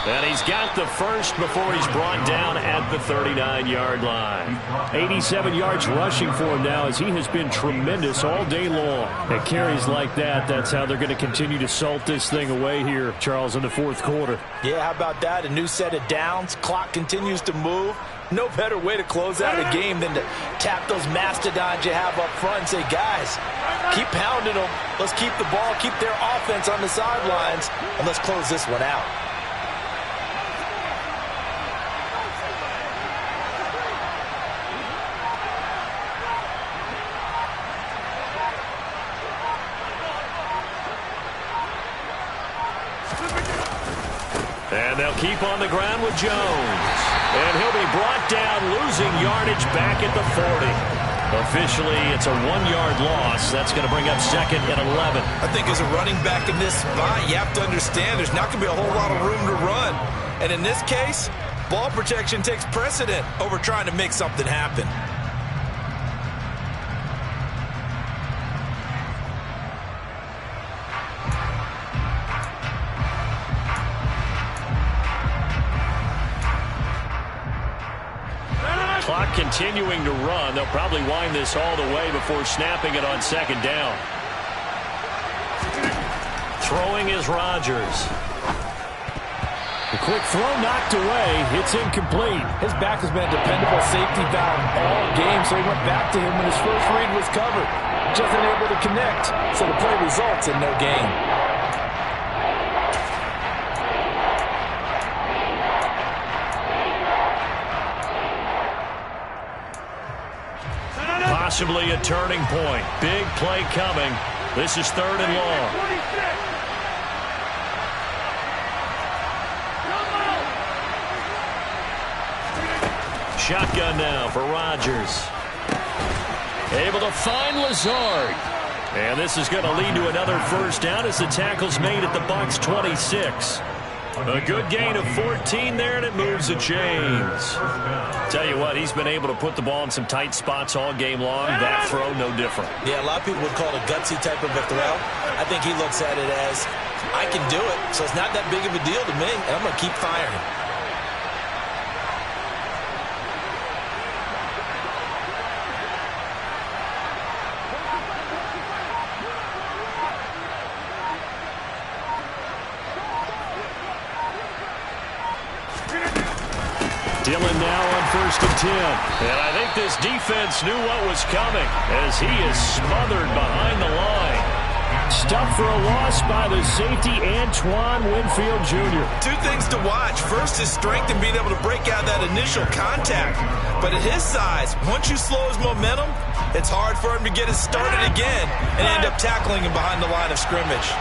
And he's got the first before he's brought down at the 39-yard line. 87 yards rushing for him now as he has been tremendous all day long. At carries like that, that's how they're going to continue to salt this thing away here, Charles, in the fourth quarter. Yeah, how about that? A new set of downs. Clock continues to move. No better way to close out a game than to tap those mastodons you have up front and say, guys, keep pounding them. Let's keep the ball, keep their offense on the sidelines, and let's close this one out. And they'll keep on the ground with Jones. And he'll be brought down, losing yardage back at the 40. Officially, it's a 1-yard loss. That's going to bring up second and 11. I think as a running back in this spot, you have to understand there's not going to be a whole lot of room to run. And in this case, ball protection takes precedent over trying to make something happen. Clock continuing to run. They'll probably wind this all the way before snapping it on second down. Throwing is Rodgers. The quick throw knocked away. It's incomplete. His back has been a dependable safety valve all game, so he went back to him when his first read was covered. Just unable to connect, so the play results in no gain. Possibly a turning point. Big play coming. This is third and long. Shotgun now for Rodgers. Able to find Lazard. And this is going to lead to another first down as the tackle's made at the Bucs 26. A good gain of 14 there, and it moves the chains. Tell you what, he's been able to put the ball in some tight spots all game long. That throw, no different. Yeah, a lot of people would call it a gutsy type of a throw. I think he looks at it as, I can do it, so it's not that big of a deal to me, and I'm going to keep firing. Dillon now on 1st and 10. And I think this defense knew what was coming as he is smothered behind the line. Stuffed for a loss by the safety, Antoine Winfield Jr. Two things to watch. First, his strength and being able to break out that initial contact. But at his size, once you slow his momentum, it's hard for him to get it started again and end up tackling him behind the line of scrimmage.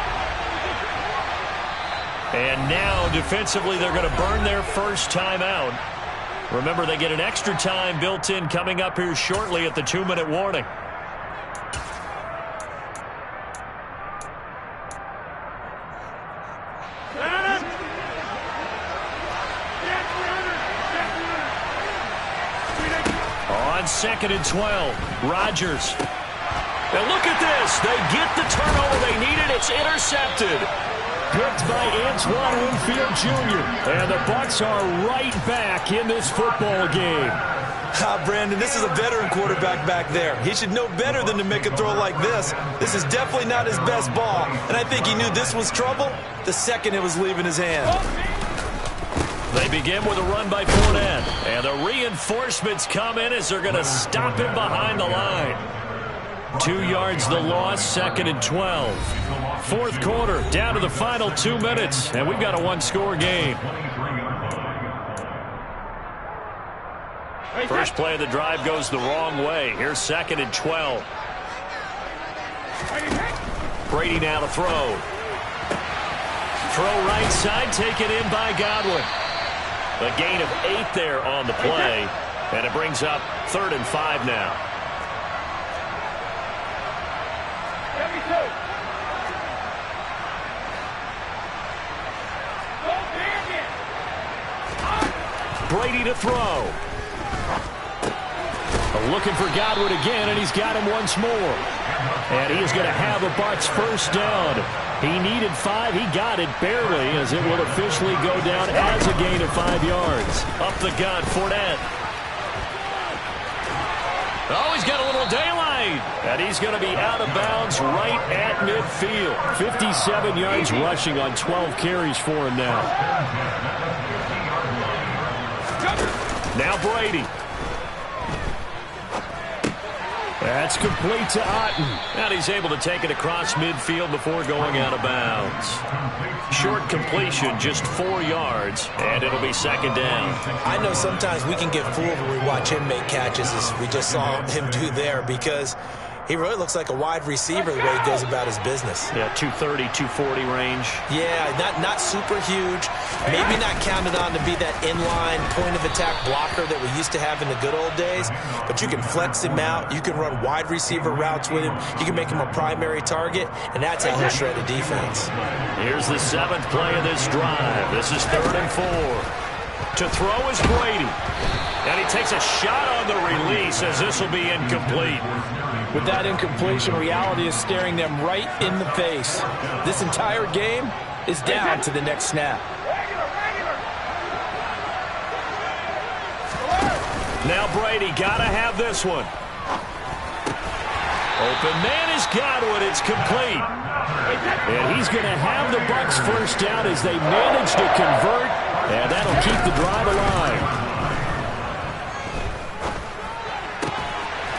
And now, defensively, they're going to burn their first time out. Remember, they get an extra time built in coming up here shortly at the 2-minute warning. On 2nd and 12, Rodgers. And look at this. They get the turnover they needed. It's intercepted. Picked by Antoine Winfield Jr. And the Bucs are right back in this football game. Brandon, this is a veteran quarterback back there. He should know better than to make a throw like this. This is definitely not his best ball, and I think he knew this was trouble the second it was leaving his hand. They begin with a run by Fournette, and the reinforcements come in as they're going to stop him behind the line. 2 yards the loss, 2nd and 12. Fourth quarter, down to the final 2 minutes, and we've got a one-score game. First play of the drive goes the wrong way. Here's 2nd and 12. Brady now to throw. Throw right side, taken in by Godwin. A gain of 8 there on the play, and it brings up 3rd and 5 now. Brady to throw. Looking for Godwin again, and he's got him once more. And he is going to have a Bucs first down. He needed 5. He got it barely, as it will officially go down as a gain of 5 yards. Up the gun, Fournette. Oh, he's got a little daylight. And he's going to be out of bounds right at midfield. 57 yards rushing on 12 carries for him now. Now Brady. That's complete to Otten. And he's able to take it across midfield before going out of bounds. Short completion, just 4 yards, and it'll be second down. I know sometimes we can get fooled when we watch him make catches, as we just saw him do there, because he really looks like a wide receiver the way he goes about his business. Yeah, 230, 240 range. Yeah, not super huge. Maybe not counted on to be that inline point-of-attack blocker that we used to have in the good old days. But you can flex him out. You can run wide receiver routes with him. You can make him a primary target, and that's how he'll shred a defense. Here's the 7th play of this drive. This is 3rd and 4. To throw is Brady. And he takes a shot on the release, as this will be incomplete. With that incompletion, reality is staring them right in the face. This entire game is down to the next snap. Now Brady, gotta have this one. Open man is Godwin. It's complete. And he's going to have the Bucs first down as they manage to convert. And that'll keep the drive alive.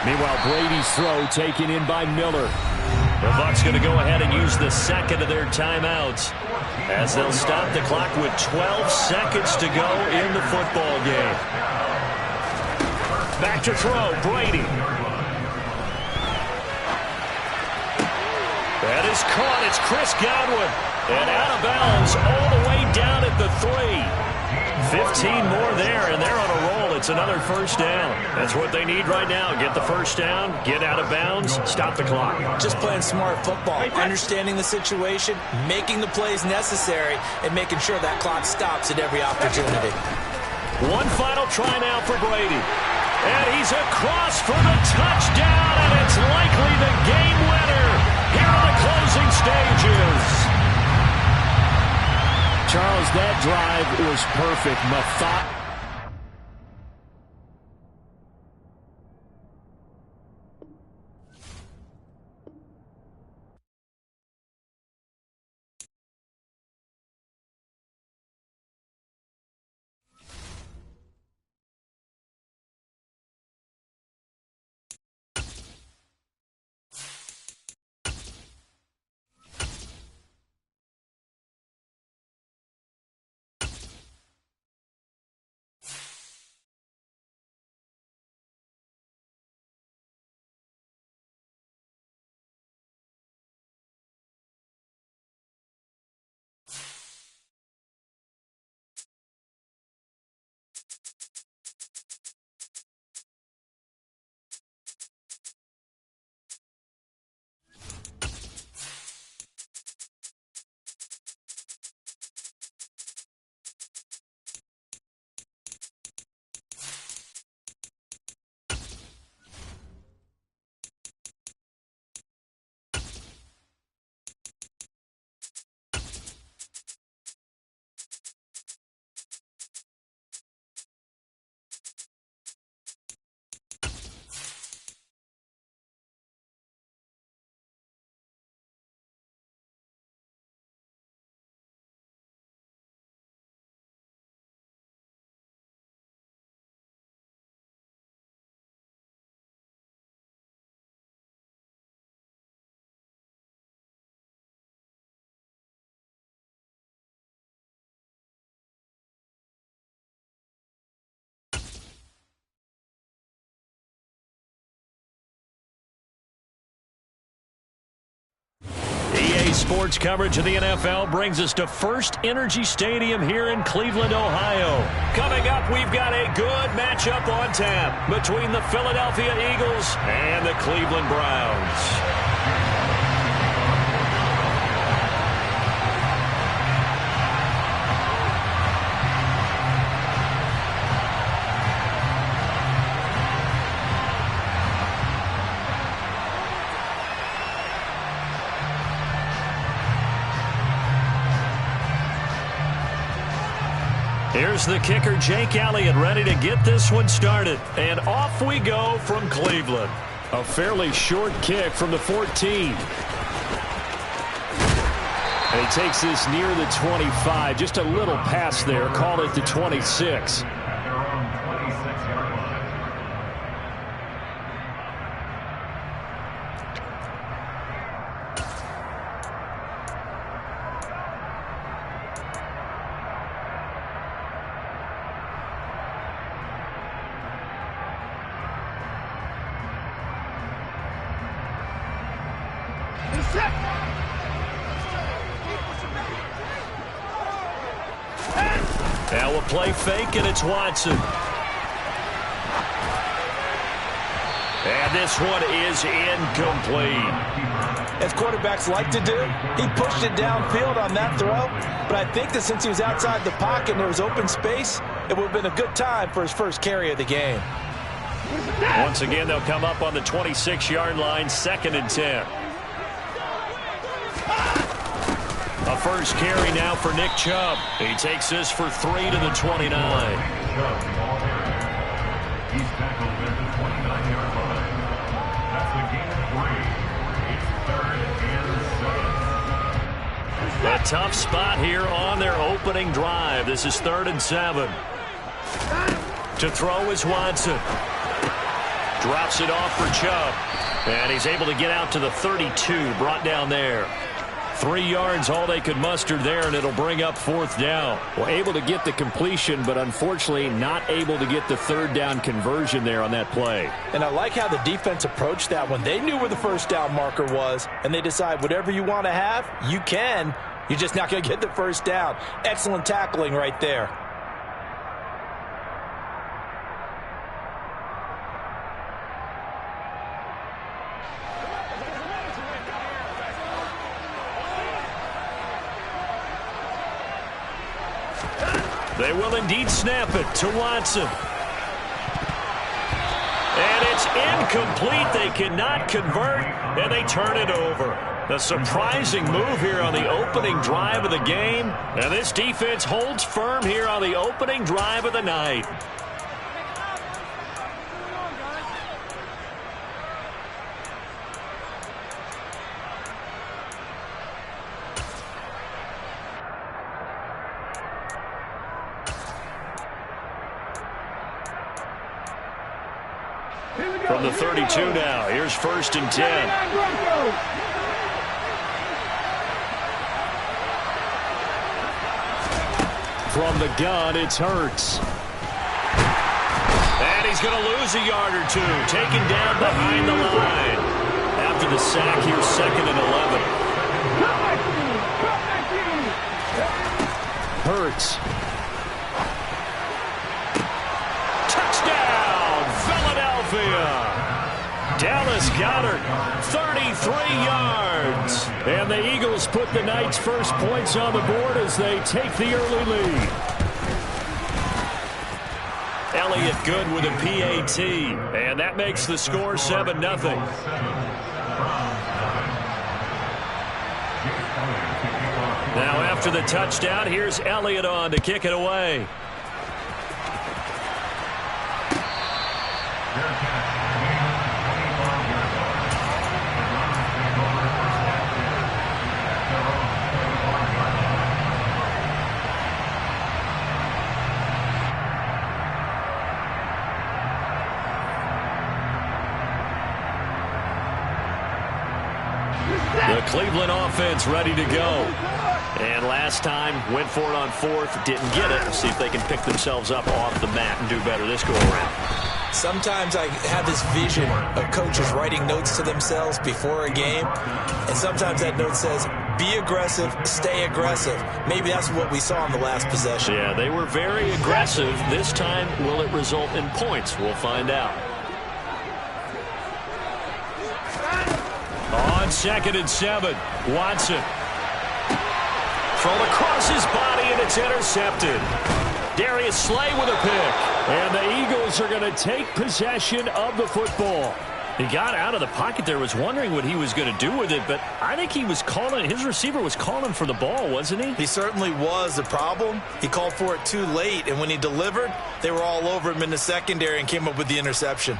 Meanwhile, Brady's throw taken in by Miller. The Bucs going to go ahead and use the second of their timeouts, as they'll stop the clock with 12 seconds to go in the football game. Back to throw, Brady. That is caught. It's Chris Godwin. And out of bounds all the way down at the 3. 15 more there, and they're on a roll. It's another first down. That's what they need right now. Get the first down, get out of bounds, stop the clock. Just playing smart football, understanding the situation, making the plays necessary, and making sure that clock stops at every opportunity. One final try now for Brady. And he's across for the touchdown, and it's likely the game winner here in the closing stages. Charles, that drive was perfect. EA Sports coverage of the NFL brings us to First Energy Stadium here in Cleveland, Ohio. Coming up, we've got a good matchup on tap between the Philadelphia Eagles and the Cleveland Browns. Here's the kicker, Jake Elliott, ready to get this one started. And off we go from Cleveland. A fairly short kick from the 14. And he takes this near the 25. Just a little pass there. Call it the 26. Now we'll play fake, and it's Watson. And this one is incomplete. As quarterbacks like to do, he pushed it downfield on that throw. But I think that since he was outside the pocket and there was open space, it would have been a good time for his first carry of the game. Once again, they'll come up on the 26-yard line, 2nd and 10. A first carry now for Nick Chubb. He takes this for 3 to the 29. He's tackled at the 29-yard line. That's a gain of 3. It's 3rd and 7. A tough spot here on their opening drive. This is 3rd and 7. To throw is Watson. Drops it off for Chubb. And he's able to get out to the 32, brought down there. 3 yards, all they could muster there, and it'll bring up 4th down. Well, able to get the completion, but unfortunately not able to get the 3rd down conversion there on that play. And I like how the defense approached that one. They knew where the first down marker was, and they decide whatever you want to have, you can. You're just not going to get the first down. Excellent tackling right there. They will indeed snap it to Watson. And it's incomplete. They cannot convert, and they turn it over. A surprising move here on the opening drive of the game. And this defense holds firm here on the opening drive of the night. From the 32 now, here's 1st and 10. From the gun, it's Hurts. And he's going to lose a yard or two, taken down behind the line. After the sack, here's 2nd and 11. Hurts. Dallas Goedert, 33 yards. And the Eagles put the Knights' first points on the board as they take the early lead. Elliott good with a PAT. And that makes the score 7-0. Now after the touchdown, here's Elliott on to kick it away. The Cleveland offense ready to go. And last time, went for it on 4th, didn't get it. See if they can pick themselves up off the mat and do better this go-around. Sometimes I have this vision of coaches writing notes to themselves before a game, and sometimes that note says, be aggressive, stay aggressive. Maybe that's what we saw in the last possession. Yeah, they were very aggressive. This time, will it result in points? We'll find out. On 2nd and 7, Watson. Thrown across his body, and it's intercepted. Darius Slay with a pick. And the Eagles are going to take possession of the football. He got out of the pocket there, was wondering what he was going to do with it, but I think he was calling, his receiver was calling for the ball, wasn't he? He certainly was. The problem, he called for it too late, and when he delivered, they were all over him in the secondary and came up with the interception.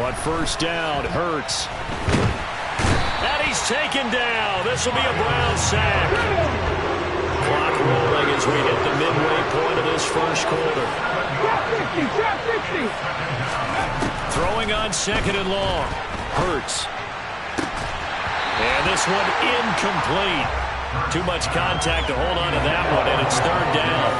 On first down, Hurts. And he's taken down. This will be a Brown sack. Clock rolling as we hit the midway point of this first quarter. Throwing on second and long. Hurts. And this one incomplete. Too much contact to hold on to that one, and it's third down.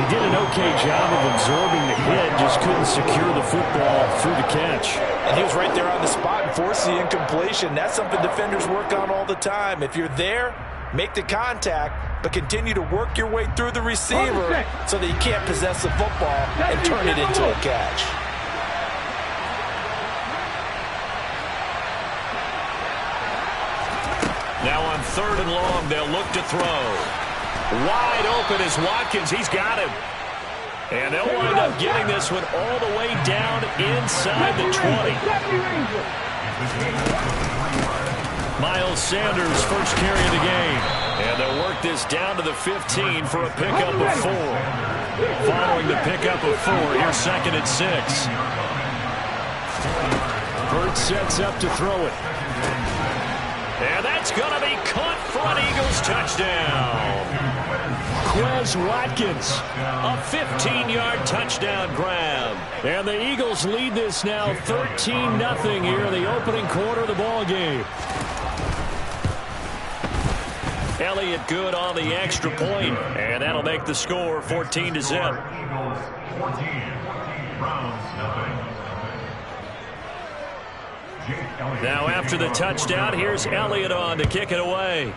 He did an okay job of absorbing the hit, just couldn't secure the football through the catch. And he was right there on the spot and forced the incompletion. That's something defenders work on all the time. If you're there, make the contact, but continue to work your way through the receiver so that you can't possess the football and turn it into a catch. Now on third and long, they'll look to throw. Wide open is Watkins. He's got him. And they'll wind up getting this one all the way down inside the 20. Miles Sanders' first carry of the game. And they'll work this down to the 15 for a pickup of 4. Following the pickup of 4, here's second and 6. Hurts sets up to throw it. And that's going to be caught for an Eagles touchdown. Quez Watkins, a 15-yard touchdown grab. And the Eagles lead this now 13-0 here in the opening quarter of the ball game. Elliott good on the extra point, and that'll make the score 14-0. Eagles 14, Browns nothing. Now after the touchdown, here's Elliott on to kick it away.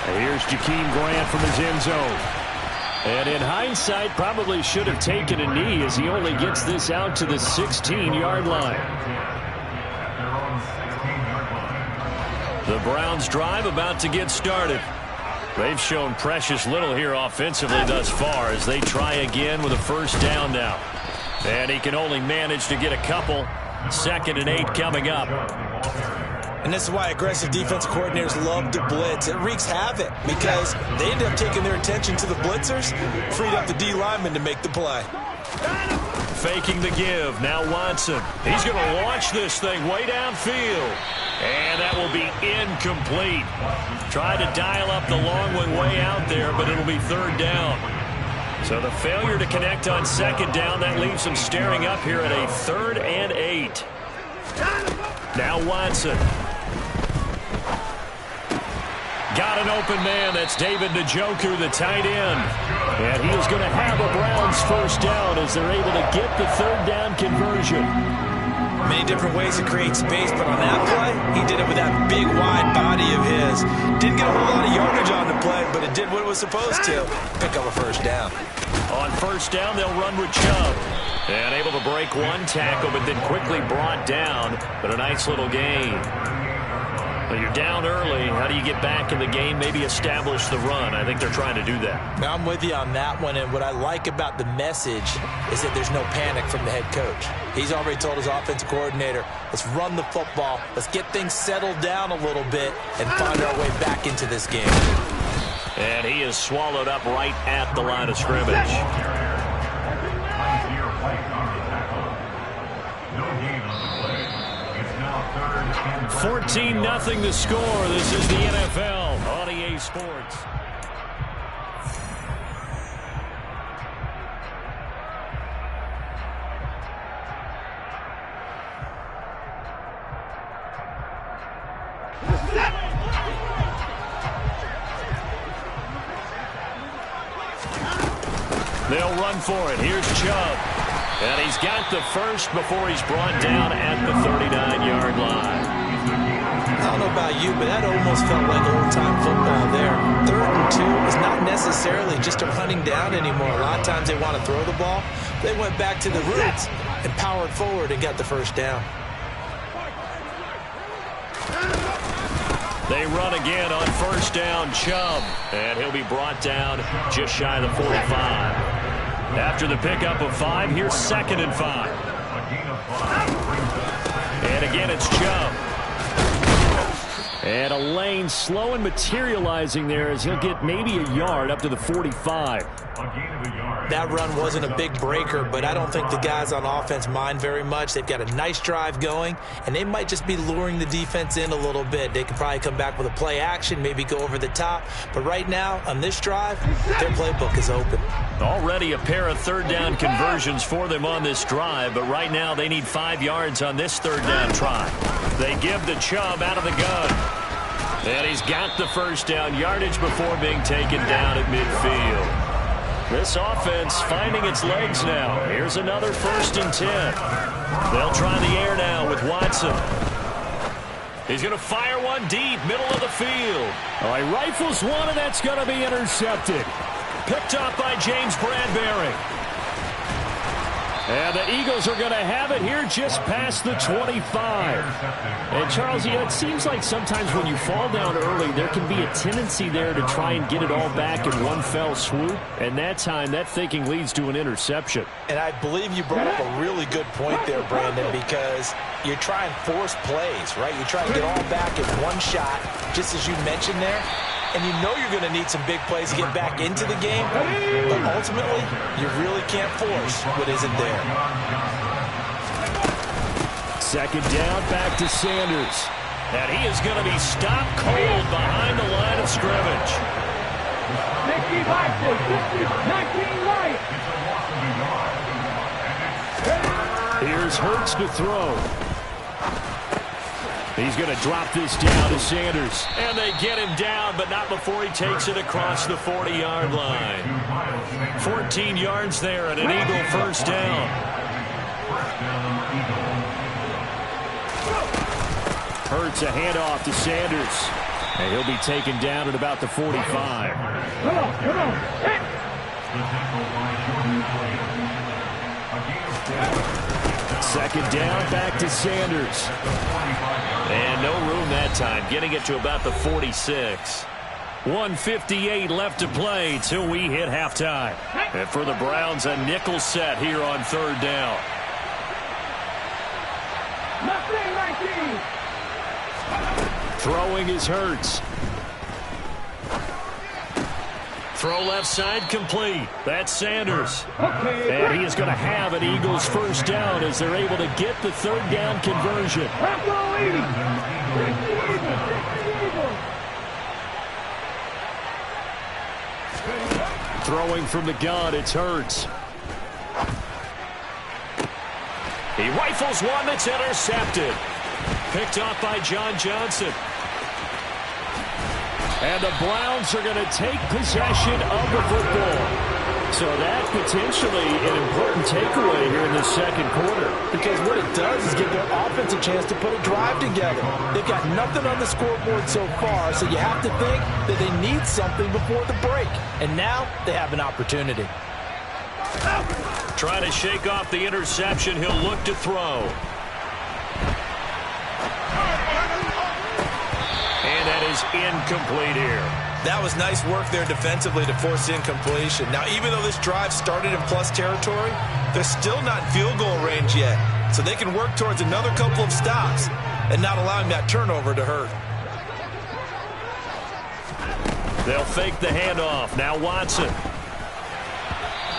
And here's Jakeem Grant from his end zone. And in hindsight, probably should have taken a knee as he only gets this out to the 16-yard line. The Browns drive about to get started. They've shown precious little here offensively thus far as they try again with a first down now. And he can only manage to get a couple. Second and 8 coming up. And this is why aggressive defensive coordinators love to blitz. It wreaks havoc because they end up taking their attention to the blitzers, freed up the D lineman to make the play. Faking the give. Now Watson. He's going to launch this thing way downfield. And that will be incomplete. Tried to dial up the long one way out there, but it'll be third down. So the failure to connect on second down, that leaves him staring up here at a 3rd and 8. Now Watson. Got an open man. That's David Njoku, the tight end. And he is going to have a Browns first down as they're able to get the third down conversion. Many different ways to create space, but on that play, he did it with that big, wide body of his. Didn't get a whole lot of yardage on the play, but it did what it was supposed to. Pick up a first down. On first down, they'll run with Chubb. And able to break one tackle, but then quickly brought down. But a nice little gain. Well, you're down early. How do you get back in the game? Maybe establish the run. I think they're trying to do that. I'm with you on that one, and what I like about the message is that there's no panic from the head coach. He's already told his offensive coordinator, let's run the football, let's get things settled down a little bit, and find our way back into this game. And he is swallowed up right at the line of scrimmage. 14-0 the score. This is the NFL on EA Sports. They'll run for it. Here's Chubb. And he's got the first before he's brought down at the 39-yard line. I don't know about you, but that almost felt like old-time football there. 3rd and 2 is not necessarily just a running down anymore. A lot of times they want to throw the ball. They went back to the roots and powered forward and got the first down. They run again on first down, Chubb, and he'll be brought down just shy of the 45. After the pickup of 5, here's 2nd and 5. And again, it's Chubb. And a lane slow and materializing there as he'll get maybe a yard up to the 45. That run wasn't a big breaker, but I don't think the guys on offense mind very much. They've got a nice drive going, and they might just be luring the defense in a little bit. They can probably come back with a play action, maybe go over the top. But right now, on this drive, their playbook is open. Already a pair of 3rd down conversions for them on this drive, but right now they need 5 yards on this 3rd down try. They give the Chubb out of the gun. And he's got the first down yardage before being taken down at midfield. This offense finding its legs now. Here's another 1st and 10. They'll try the air now with Watson. He's going to fire one deep, middle of the field. All right, rifles one, and that's going to be intercepted. Picked up by James Bradbury. And the Eagles are going to have it here just past the 25. And, Charles, you know, it seems like sometimes when you fall down early, there can be a tendency there to try and get it all back in one fell swoop. And that time, that thinking leads to an interception. And I believe you brought up a really good point there, Brandon, because you're trying force plays, right? You're trying to get all back in one shot, just as you mentioned there. And you know you're going to need some big plays to get back into the game, but ultimately, you really can't force what isn't there. 2nd down, back to Sanders. And he is going to be stopped cold behind the line of scrimmage. 60 boxes, 19 right. Here's Hurts to throw. He's going to drop this down to Sanders. And they get him down, but not before he takes it across the 40-yard line. 14 yards there and an Eagle first down. Hurts a handoff to Sanders. And he'll be taken down at about the 45. Come on. Hit. 2nd down, back to Sanders. And no room that time, getting it to about the 46. 1:58 left to play till we hit halftime. And for the Browns, a nickel set here on 3rd down. Throwing is Hurts. Throw left side complete. That's Sanders. And he is going to have an Eagles first down as they're able to get the 3rd down conversion. Throwing from the gun, it's Hurts. He rifles one that's intercepted. Picked off by John Johnson. And the Browns are going to take possession of the football. So that potentially an important takeaway here in the 2nd quarter. Because what it does is give their offense a chance to put a drive together. They've got nothing on the scoreboard so far, so you have to think that they need something before the break. And now they have an opportunity. Trying to shake off the interception. He'll look to throw. And that is incomplete here. That was nice work there defensively to force incompletion. Now, even though this drive started in plus territory, they're still not in field goal range yet. So they can work towards another couple of stops and not allowing that turnover to hurt. They'll fake the handoff. Now Watson.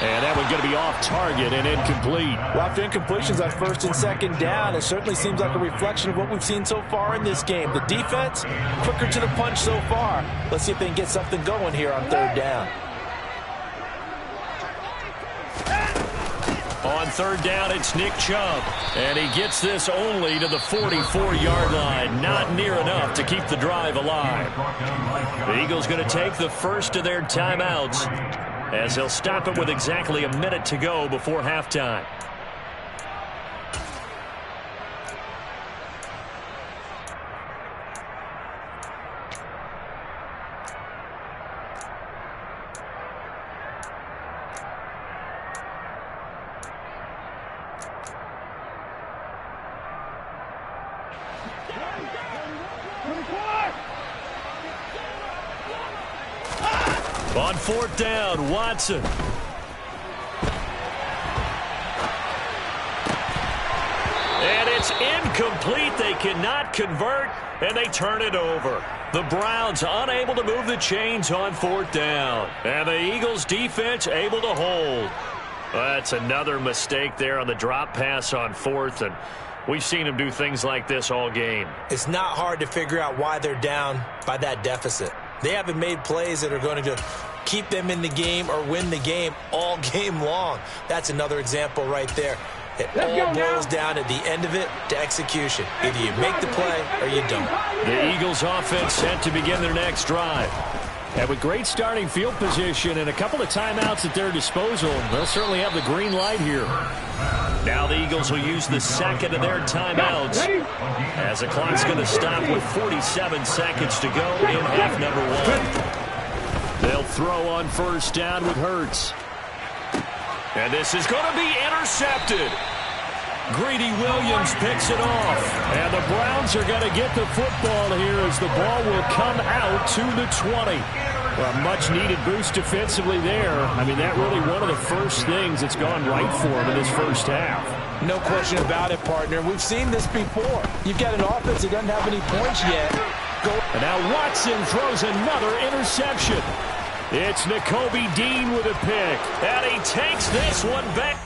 And that one's going to be off target and incomplete. Well, after incompletions on 1st and 2nd down, it certainly seems like a reflection of what we've seen so far in this game. The defense, quicker to the punch so far. Let's see if they can get something going here on 3rd down. On 3rd down, it's Nick Chubb. And he gets this only to the 44-yard line. Not near enough to keep the drive alive. The Eagles going to take the first of their timeouts, as they'll stop it with exactly a minute to go before halftime. On fourth down, Watson. And it's incomplete. They cannot convert, and they turn it over. The Browns unable to move the chains on fourth down. And the Eagles defense able to hold. That's another mistake there on the drop pass on fourth, and we've seen them do things like this all game. It's not hard to figure out why they're down by that deficit. They haven't made plays that are going to keep them in the game or win the game all game long. That's another example right there. It all boils down at the end of it to execution. Either you make the play or you don't. The Eagles offense set to begin their next drive. And with great starting field position and a couple of timeouts at their disposal, they'll certainly have the green light here. Now the Eagles will use the second of their timeouts as the clock's going to stop with 47 seconds to go in half number one. They'll throw on first down with Hurts. And this is going to be intercepted. Greedy Williams picks it off. And the Browns are going to get the football here as the ball will come out to the 20. Well, much-needed boost defensively there. I mean, that really one of the first things that's gone right for him in this first half. No question about it, partner. We've seen this before. You've got an offense that doesn't have any points yet. And now Watson throws another interception. It's Nakobe Dean with a pick. And he takes this one back.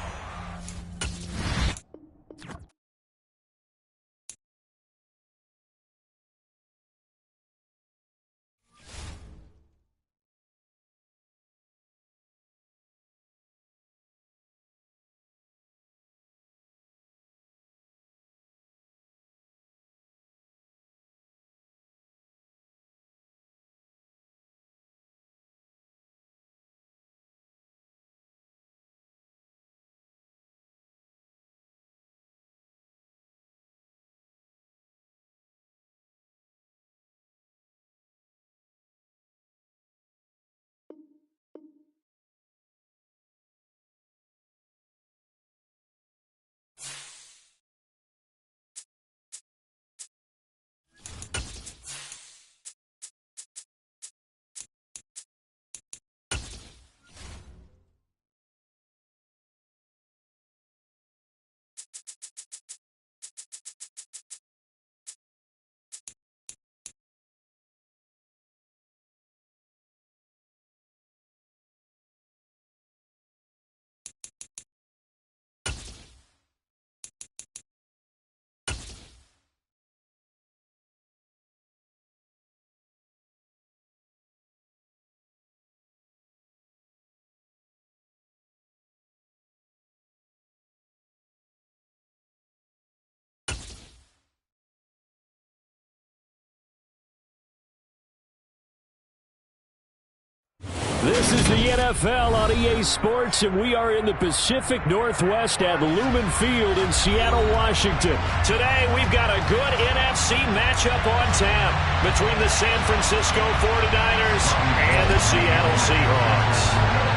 This is the NFL on EA Sports, and we are in the Pacific Northwest at Lumen Field in Seattle, Washington. Today, we've got a good NFC matchup on tap between the San Francisco 49ers and the Seattle Seahawks.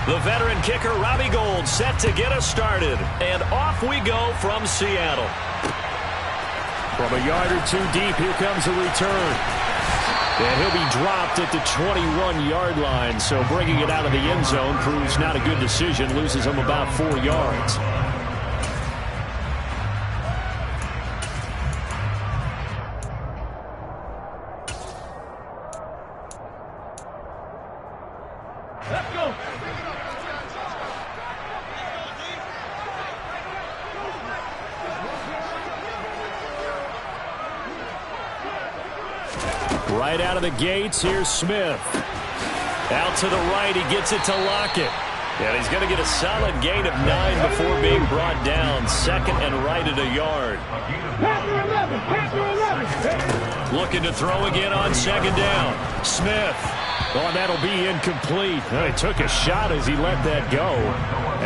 The veteran kicker, Robbie Gould, set to get us started. And off we go from Seattle. From a yard or two deep, here comes a return. And he'll be dropped at the 21-yard line. So bringing it out of the end zone proves not a good decision. Loses him about 4 yards. Let's go. Right out of the gates, here's Smith. Out to the right, he gets it to Lockett. And he's going to get a solid gain of 9 before being brought down. Second and right at a yard. Looking to throw again on second down. Smith. Oh, and that'll be incomplete. He took a shot as he let that go.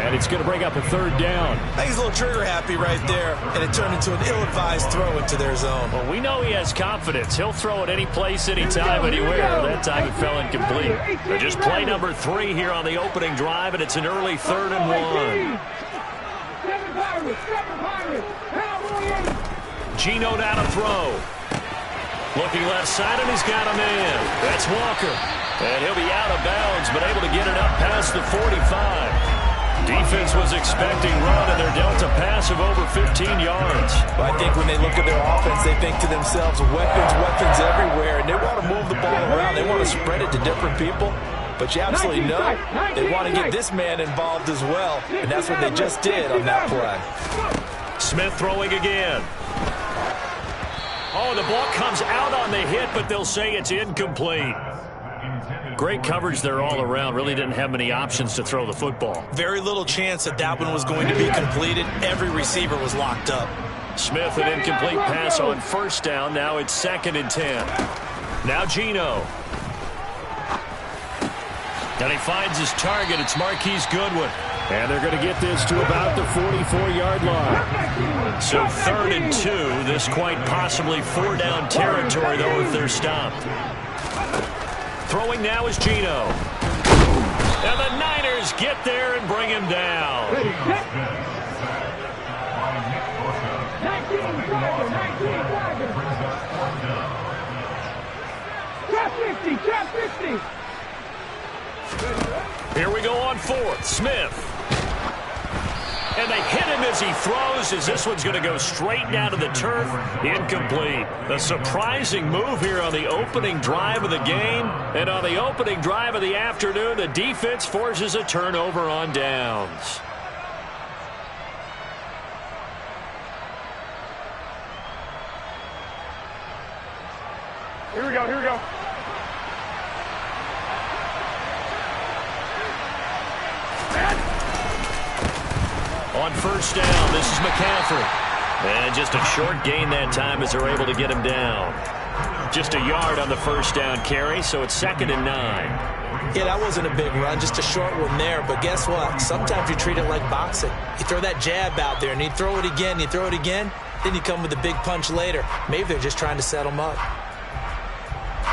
And it's going to bring up a third down. I think he's a little trigger happy right there, and it turned into an ill-advised throw into their zone. Well, we know he has confidence. He'll throw it any place, anytime, anywhere. That time it fell incomplete. So just play number 3 here on the opening drive, and it's an early 3rd and 1. Geno now to throw. Looking left side, and he's got a man. That's Walker. And he'll be out of bounds, but able to get it up past the 45. Defense was expecting run, and they're dealt a pass of over 15 yards. Well, I think when they look at their offense, they think to themselves, weapons everywhere, and they want to move the ball around. They want to spread it to different people. But you absolutely know they want to get this man involved as well, and that's what they just did on that play. Smith throwing again. Oh, the ball comes out on the hit, but they'll say it's incomplete. Great coverage there all around. Really didn't have many options to throw the football. Very little chance that that one was going to be completed. Every receiver was locked up. Smith, an incomplete pass on first down. Now it's 2nd and 10. Now Geno. And he finds his target. It's Marquise Goodwin. And they're going to get this to about the 44-yard line. So 3rd and 2. This quite possibly 4-down territory, though, if they're stopped. Throwing now is Geno. And the Niners get there and bring him down. 19, Trap 50. Here we go on 4th. Smith. And they hit him as he throws, as this one's going to go straight down to the turf. Incomplete. A surprising move here on the opening drive of the game. And on the opening drive of the afternoon, the defense forces a turnover on downs. Here we go. On first down, this is McCaffrey. And just a short gain that time as they're able to get him down. Just a yard on the first down carry, so it's 2nd and 9. Yeah, that wasn't a big run, just a short one there. But guess what? Sometimes you treat it like boxing. You throw that jab out there, and you throw it again, then you come with a big punch later. Maybe they're just trying to set him up.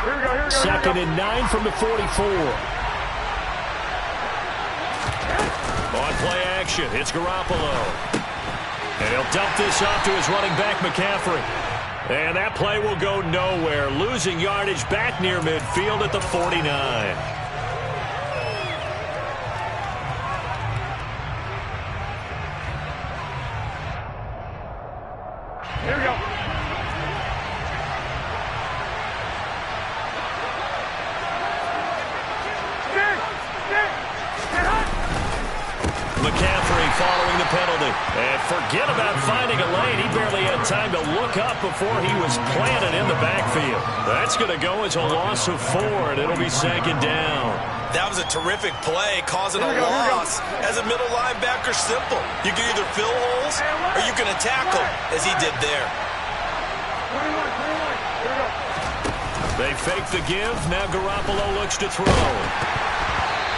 Here we go. 2nd and 9 from the 44. On play action, it's Garoppolo. And he'll dump this off to his running back, McCaffrey. And that play will go nowhere. Losing yardage back near midfield at the 49. Here we go. McCaffrey following the penalty. And forget about finding a lane. He barely had time to look up before he was planted in the backfield. That's going to go as a loss of 4, and it'll be 2nd down. That was a terrific play, causing a loss. As a middle linebacker, simple. You can either fill holes or you can attack them, as he did there. 21. Here we go. They fake the give. Now Garoppolo looks to throw.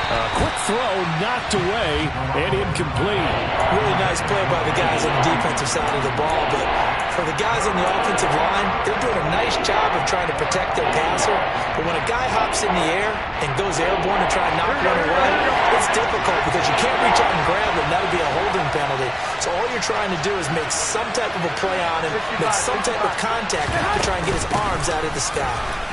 Quick throw, knocked away, and incomplete. Really nice play by the guys on the defensive side of the ball, but for the guys on the offensive line, they're doing a nice job of trying to protect their passer. But when a guy hops in the air and goes airborne to try and knock one away, it's difficult because you can't reach out and grab him. That'll be a holding penalty. So all you're trying to do is make some type of a play on him, make some type of contact to try and get his arms out of the sky.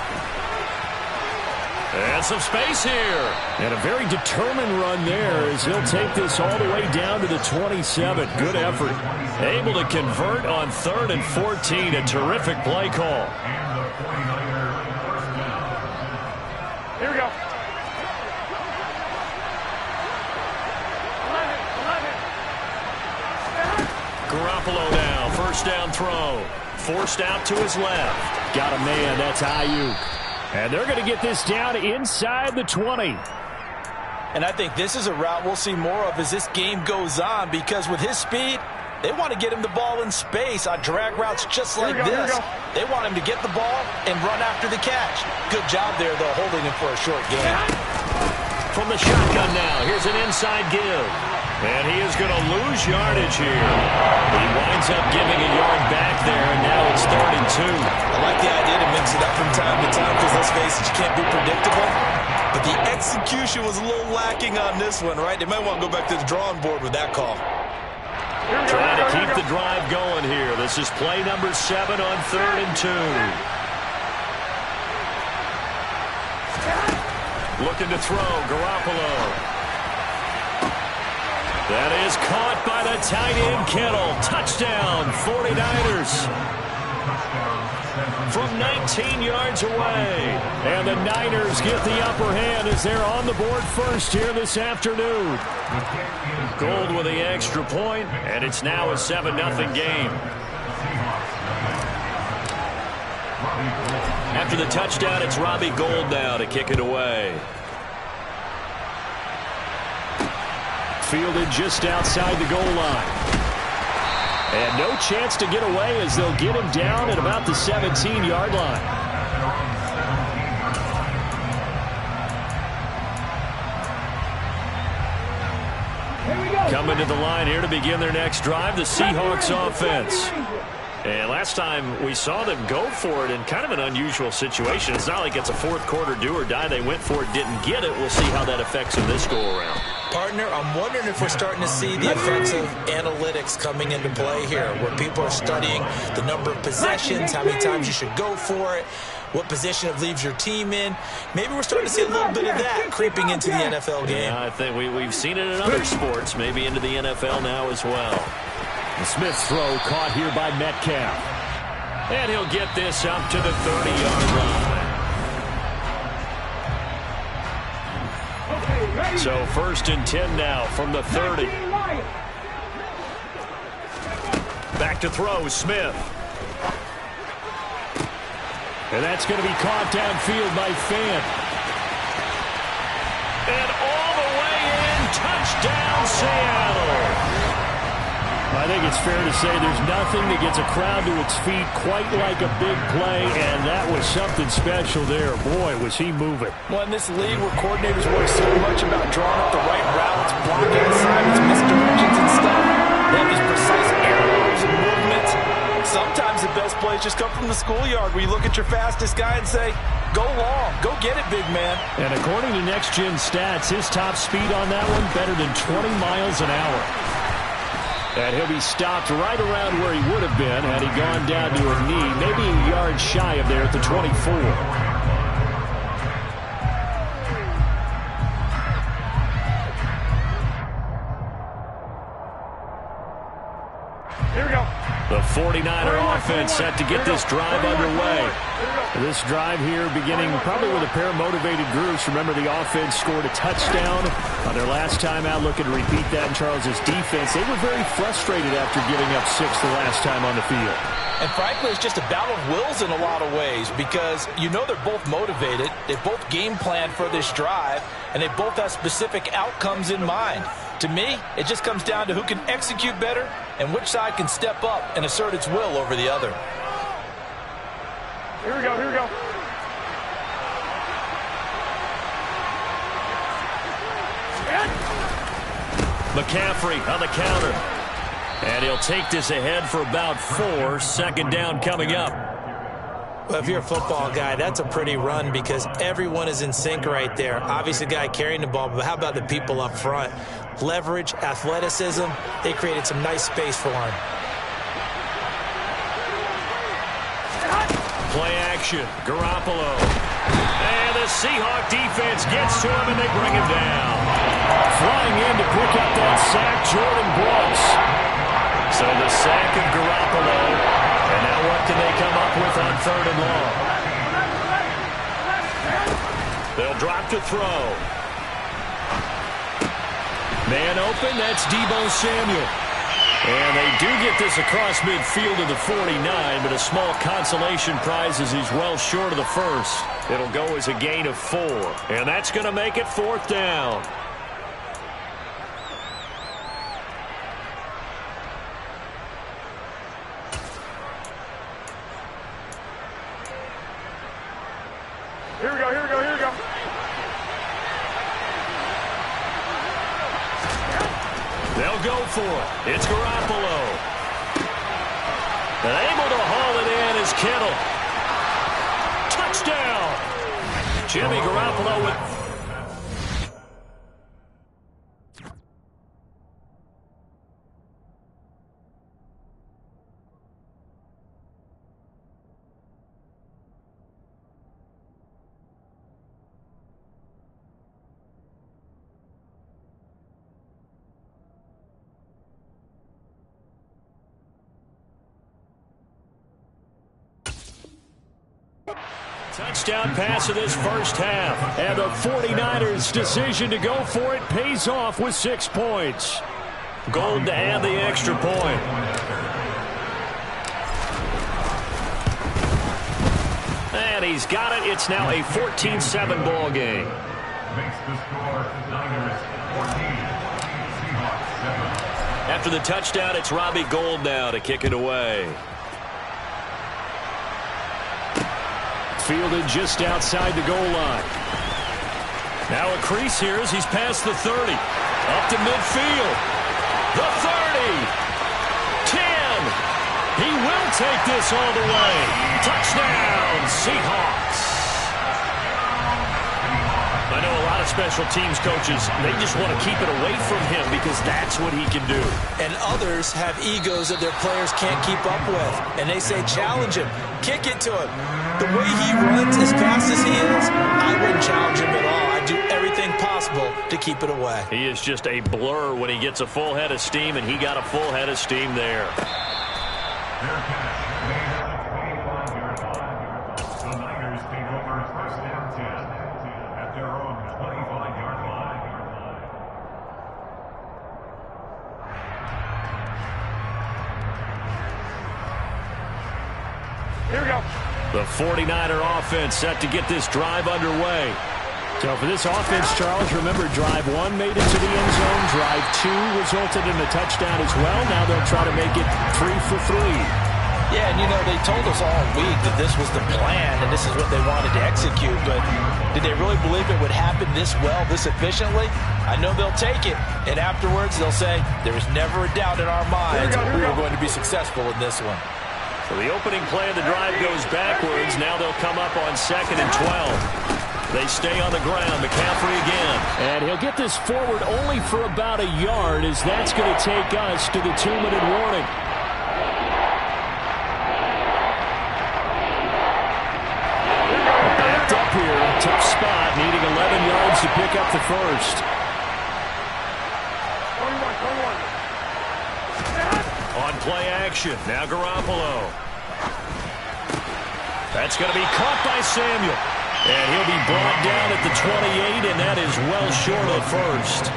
And some space here. And a very determined run there as he'll take this all the way down to the 27. Good effort. Able to convert on 3rd and 14. A terrific play call. Here we go. 11. Garoppolo now. First down throw. Forced out to his left. Got a man. That's Ayuk. And they're going to get this down inside the 20. And I think this is a route we'll see more of as this game goes on, because with his speed, They want to get him the ball in space on drag routes just like this. They want him to get the ball and run after the catch. Good job there, though, holding him for a short gain. From the shotgun now, here's an inside give. And he is going to lose yardage here. He winds up giving a yard back there, and now it's 3rd and 2. I like the idea to mix it up from time to time because, let's face it, you can't be predictable. But the execution was a little lacking on this one, right? They might want to go back to the drawing board with that call. Trying to keep the drive going here. This is play number 7 on 3rd and 2. Looking to throw, Garoppolo. That is caught by the tight end, Kittle. Touchdown, 49ers. From 19 yards away. And the Niners get the upper hand as they're on the board first here this afternoon. Gold with the extra point, and it's now a 7-0 game. After the touchdown, it's Robbie Gould now to kick it away. Fielded just outside the goal line. And no chance to get away as they'll get him down at about the 17-yard line. Coming to the line here to begin their next drive, the Seahawks offense. And last time we saw them go for it in kind of an unusual situation. It's not like it's a fourth quarter do or die. They went for it, didn't get it. We'll see how that affects them this go-around. Partner, I'm wondering if we're starting to see the effects of analytics coming into play here, where people are studying the number of possessions, how many times you should go for it, what position it leaves your team in. Maybe we're starting to see a little bit of that creeping into the NFL game. Yeah, I think we've seen it in other sports, maybe into the NFL now as well. The Smith's throw caught here by Metcalf. And he'll get this up to the 30-yard line. So 1st and 10 now from the 30. Back to throw, Smith. And that's going to be caught downfield by Fant. And all the way in, touchdown Seattle. I think it's fair to say there's nothing that gets a crowd to its feet quite like a big play, and that was something special there. Boy, was he moving. Well, in this league where coordinators worry so much about drawing up the right routes, blocking assignments, misdirections and stuff, they have these precise arrows and movements. Sometimes the best plays just come from the schoolyard where you look at your fastest guy and say, go long, go get it, big man. And according to Next Gen Stats, his top speed on that one better than 20 miles an hour. And he'll be stopped right around where he would have been had he gone down to a knee, maybe a yard shy of there at the 24. Here we go. The 49er offense set to get this drive underway. This drive here beginning probably with a pair of motivated groups. Remember, the offense scored a touchdown on their last time out. Looking to repeat that in Charles's defense. They were very frustrated after giving up 6 the last time on the field. And frankly, it's just a battle of wills in a lot of ways because you know they're both motivated. They both game plan for this drive, and they both have specific outcomes in mind. To me, it just comes down to who can execute better and which side can step up and assert its will over the other. Here we go, here we go. McCaffrey on the counter. And he'll take this ahead for about 4. Second down coming up. Well, if you're a football guy, that's a pretty run because everyone is in sync right there. Obviously, the guy carrying the ball, but how about the people up front? Leverage, athleticism, they created some nice space for him. Play action, Garoppolo. And the Seahawk defense gets to him, and they bring him down. Flying in to pick up that sack, Jordan Brooks. So the sack of Garoppolo. And now what can they come up with on 3rd and long? They'll drop to throw. Man open, that's Deebo Samuel. And they do get this across midfield to the 49, but a small consolation prize as he's well short of the first. It'll go as a gain of 4, and that's going to make it 4th down. They'll go for it. It's Garoppolo. And able to haul it in is Kittle. Touchdown. Jimmy Garoppolo with... Touchdown pass of this first half. And the 49ers' decision to go for it pays off with 6 points. Gold to add the extra point. And he's got it. It's now a 14-7 ball game. Makes the score Niners 14, Seahawks 7. After the touchdown, it's Robbie Gould now to kick it away. Fielded just outside the goal line. Now a crease here as he's past the 30. Up to midfield. The 30. 10. He will take this all the way. Touchdown, Seahawks. I know a lot of special teams coaches, they just want to keep it away from him because that's what he can do. And others have egos that their players can't keep up with. And they say, challenge him. Kick it to him. The way he runs as fast as he is, I wouldn't challenge him at all. I'd do everything possible to keep it away. He is just a blur when he gets a full head of steam, and he got a full head of steam there. Their catch made at the 25-yard line. The Niners take over first down 10 at their own 25-yard line. Here we go. The 49er offense set to get this drive underway. So for this offense, Charles, remember drive 1 made it to the end zone. Drive 2 resulted in a touchdown as well. Now they'll try to make it 3 for 3. Yeah, and you know, they told us all week that this was the plan and this is what they wanted to execute, but did they really believe it would happen this well, this efficiently? I know they'll take it, and afterwards they'll say, there was never a doubt in our minds we were going to be successful in this one. So the opening play of the drive goes backwards. Now they'll come up on 2nd and 12. They stay on the ground. McCaffrey again. And he'll get this forward only for about a yard, as that's going to take us to the 2-minute warning. Backed up here. Tough spot. Needing 11 yards to pick up the first. 21. On play action. Now Garoppolo. That's going to be caught by Samuel. And he'll be brought down at the 28, and that is well short of first.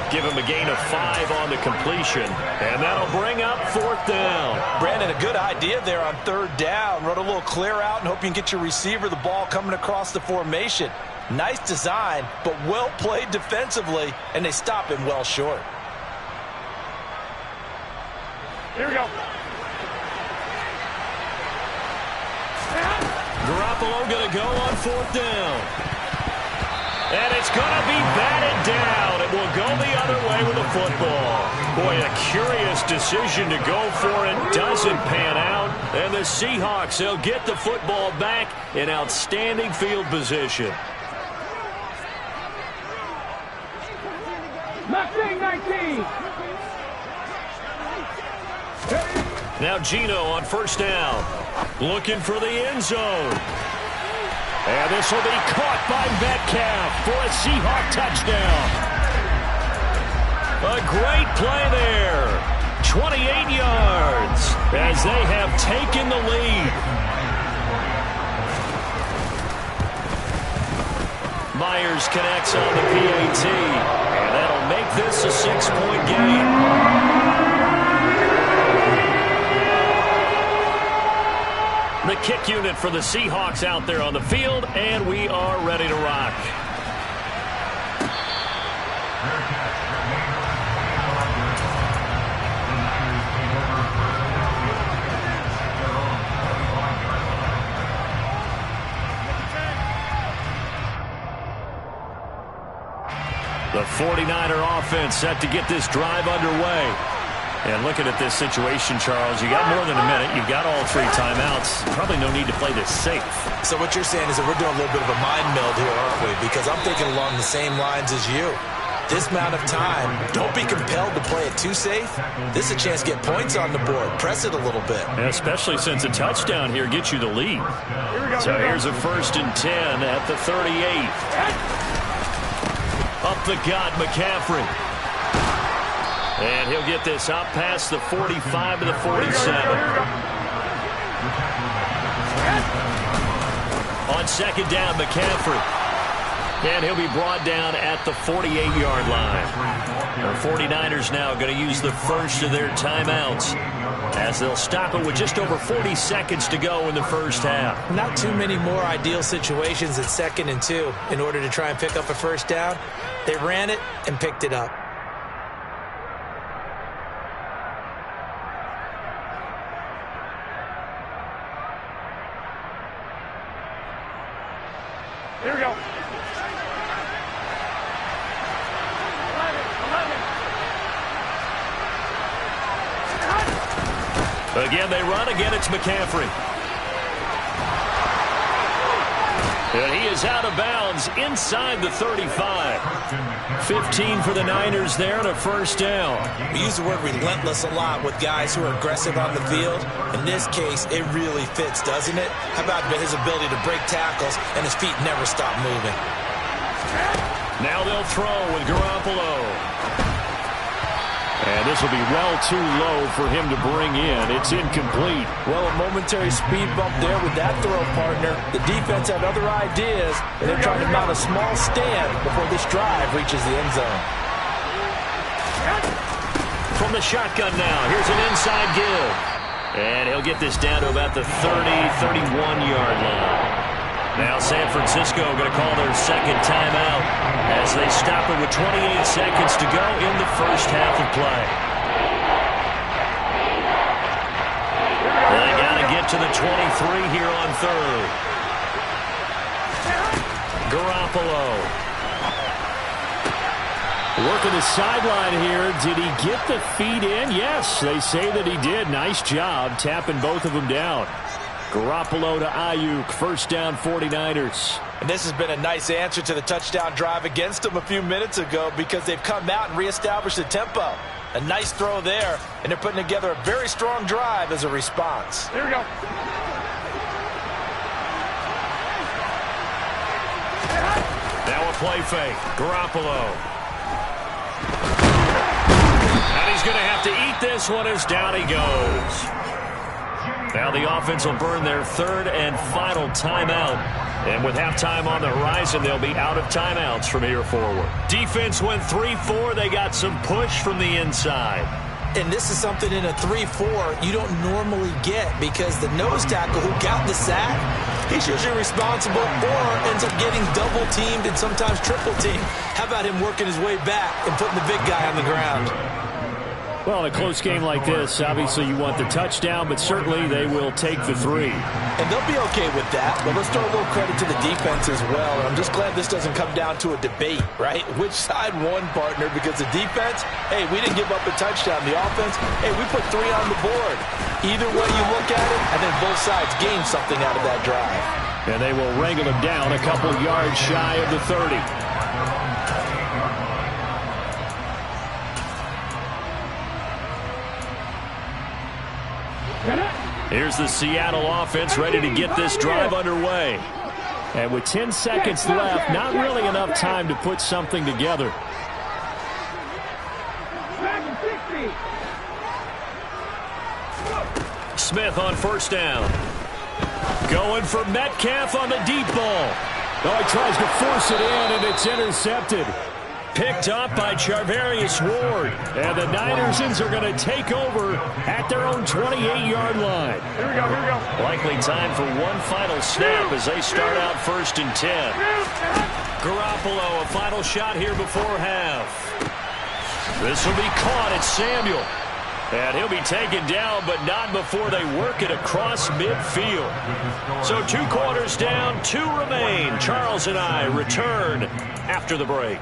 Give him a gain of 5 on the completion, and that'll bring up 4th down. Brandon, a good idea there on 3rd down. Run a little clear out and hope you can get your receiver the ball coming across the formation. Nice design, but well played defensively, and they stop him well short. Here we go. Garoppolo going to go on 4th down. And it's going to be batted down. It will go the other way with the football. Boy, a curious decision to go for it. Doesn't pan out. And the Seahawks, they'll get the football back in outstanding field position. 19. Now Gino on 1st down. Looking for the end zone. And this will be caught by Metcalf for a Seahawk touchdown. A great play there. 28 yards as they have taken the lead. Myers connects on the PAT. And that'll make this a 6-point game. The kick unit for the Seahawks out there on the field, and we are ready to rock. The 49er offense set to get this drive underway. And looking at this situation, Charles, you got more than a minute. You've got all 3 timeouts. Probably no need to play this safe. So what you're saying is that we're doing a little bit of a mind meld here, aren't we? Because I'm thinking along the same lines as you. This amount of time, don't be compelled to play it too safe. This is a chance to get points on the board. Press it a little bit. And especially since a touchdown here gets you the lead. So here's a 1st and 10 at the 38. Up the gut, McCaffrey. And he'll get this out past the 45 to the 47. On 2nd down, McCaffrey. And he'll be brought down at the 48-yard line. The 49ers now going to use the first of their timeouts as they'll stop it with just over 40 seconds to go in the first half. Not too many more ideal situations at 2nd and 2 in order to try and pick up a first down. They ran it and picked it up. Here we go. 11. Again, they run. Again, it's McCaffrey. And he is out of bounds inside the 35. 15 for the Niners there and a first down. We use the word relentless a lot with guys who are aggressive on the field. In this case, it really fits, doesn't it? How about his ability to break tackles and his feet never stop moving? Now they'll throw with Garoppolo. And this will be well too low for him to bring in. It's incomplete. Well, a momentary speed bump there with that throw, partner. The defense had other ideas, and they're trying to mount a small stand before this drive reaches the end zone. From the shotgun now, here's an inside give. And he'll get this down to about the 31-yard line. Now San Francisco going to call their 2nd timeout as they stop it with 28 seconds to go in the first half of play. They got to get to the 23 here on 3rd. Garoppolo. Working the sideline here. Did he get the feet in? Yes, they say that he did. Nice job tapping both of them down. Garoppolo to Ayuk, first down 49ers. And this has been a nice answer to the touchdown drive against them a few minutes ago because they've come out and reestablished the tempo. A nice throw there, and they're putting together a very strong drive as a response. Here we go. Now a play fake. Garoppolo. And he's going to have to eat this one as down he goes. Now the offense will burn their 3rd and final timeout. And with halftime on the horizon, they'll be out of timeouts from here forward. Defense went 3-4. They got some push from the inside. And this is something in a 3-4 you don't normally get because the nose tackle who got the sack, he's usually responsible or ends up getting double teamed and sometimes triple teamed. How about him working his way back and putting the big guy on the ground? Well, in a close game like this, obviously you want the touchdown, but certainly they will take the 3. And they'll be okay with that, but let's throw a little credit to the defense as well. And I'm just glad this doesn't come down to a debate, right? Which side won, partner? Because the defense, hey, we didn't give up a touchdown. The offense, hey, we put 3 on the board. Either way you look at it, I think both sides gained something out of that drive. And they will wrangle him down a couple yards shy of the 30. Here's the Seattle offense ready to get this drive underway. And with 10 seconds left, not really enough time to put something together. Smith on first down. Going for Metcalf on the deep ball. Oh, he tries to force it in, and it's intercepted. Picked up by Charvarius Ward. And the Ninersons are going to take over at their own 28-yard line. Here we go, here we go. Likely time for one final snap as they start out 1st and 10. Garoppolo, a final shot here before half. This will be caught. It's Samuel. And he'll be taken down, but not before they work it across midfield. So 2 quarters down, 2 remain. Charles and I return after the break.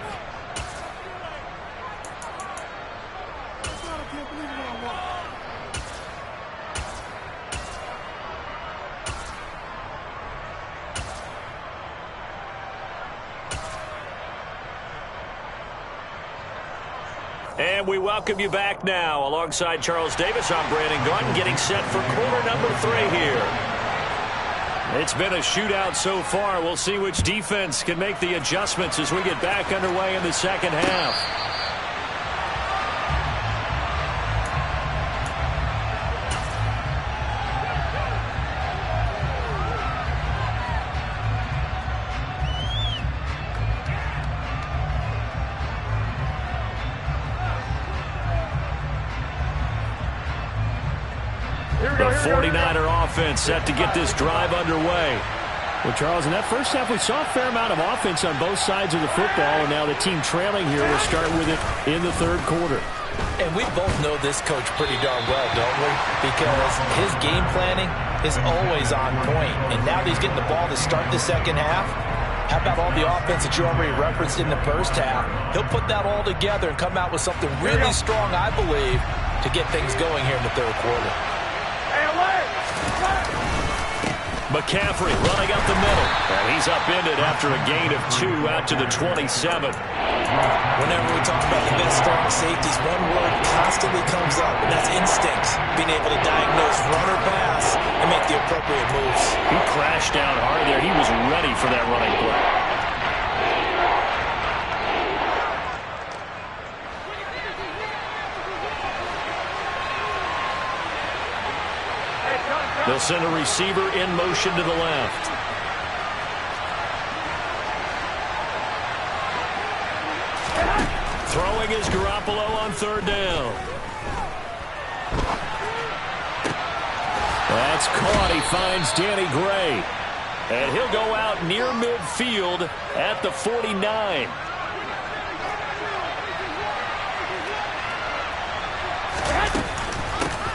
And we welcome you back now. Alongside Charles Davis, I'm Brandon Garden, getting set for quarter number 3 here. It's been a shootout so far. We'll see which defense can make the adjustments as we get back underway in the second half. The 49er offense set to get this drive underway. Well, Charles, in that first half, we saw a fair amount of offense on both sides of the football, and now the team trailing here will start with it in the third quarter. And we both know this coach pretty darn well, don't we? Because his game planning is always on point. And now that he's getting the ball to start the second half, how about all the offense that you already referenced in the first half? He'll put that all together and come out with something really strong, I believe, to get things going here in the third quarter. McCaffrey running up the middle. And he's upended after a gain of 2 out to the 27. Whenever we talk about the best strong safeties, one word constantly comes up, and that's instincts. Being able to diagnose run or pass and make the appropriate moves. He crashed down hard there. He was ready for that running play. They'll send a receiver in motion to the left. Throwing is Garoppolo on third down. That's caught. He finds Danny Gray. And he'll go out near midfield at the 49.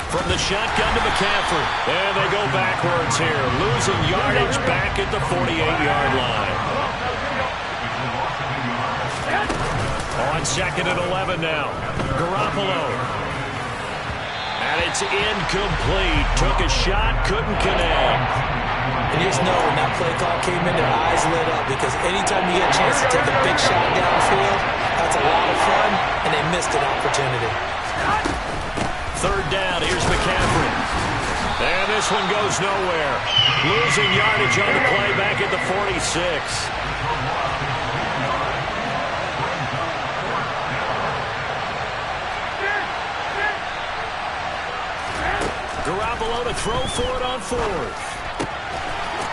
From the shotgun to McCaffrey. And they go backwards here. Losing yardage back at the 48-yard line. On second and 11 now. Garoppolo. And it's incomplete. Took a shot, couldn't connect. And you just know when that play call came in, their eyes lit up. Because anytime you get a chance to take a big shot downfield, that's a lot of fun, and they missed an opportunity. Third down, here's McCaffrey. And this one goes nowhere. Losing yardage on the play back at the 46. Garoppolo to throw for it on fourth.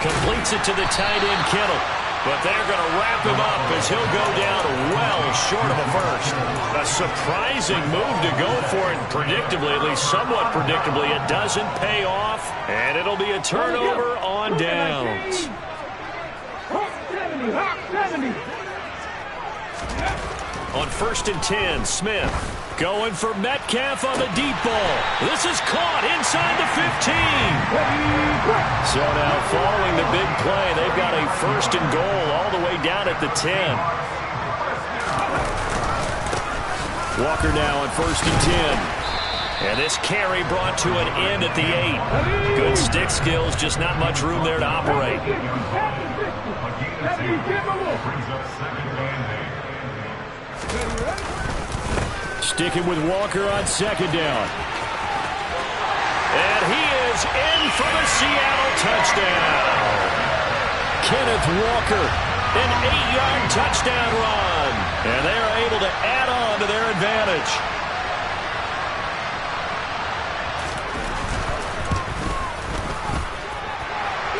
Completes it to the tight end, Kittle. But they're going to wrap him up as he'll go down well short of a first. A surprising move to go for it. Predictably, at least somewhat predictably, it doesn't pay off. And it'll be a turnover on downs. On 1st and 10, Smith going for Metcalf on the deep ball. This is caught inside the 15. So now following the big play, they've got a 1st and goal all the way down at the 10. Walker now on 1st and 10. And this carry brought to an end at the 8. Good stick skills, just not much room there to operate. Sticking with Walker on 2nd down. And he is in for the Seattle touchdown. Kenneth Walker, an 8-yard touchdown run. And they are able to add on to their advantage.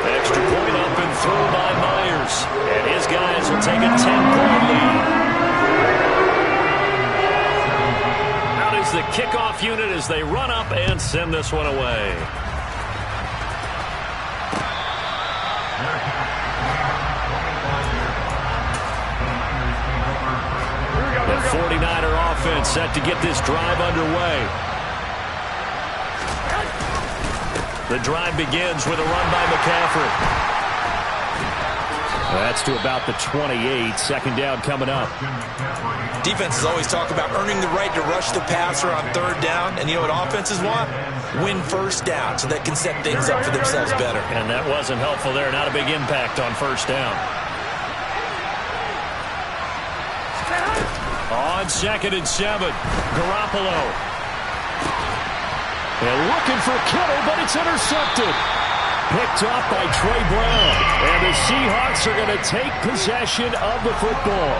Extra point up and through by Myers. And his guys will take a 10-point lead. The kickoff unit as they run up and send this one away. The 49er offense set to get this drive underway. The drive begins with a run by McCaffrey. That's to about the 28. 2nd down coming up. Defenses always talk about earning the right to rush the passer on 3rd down. And you know what offenses want? Win 1st down so they can set things up for themselves better. And that wasn't helpful there. Not a big impact on 1st down. On on 2nd and 7. Garoppolo. And looking for Kittle, but it's intercepted. Picked off by Trey Brown. And the Seahawks are going to take possession of the football.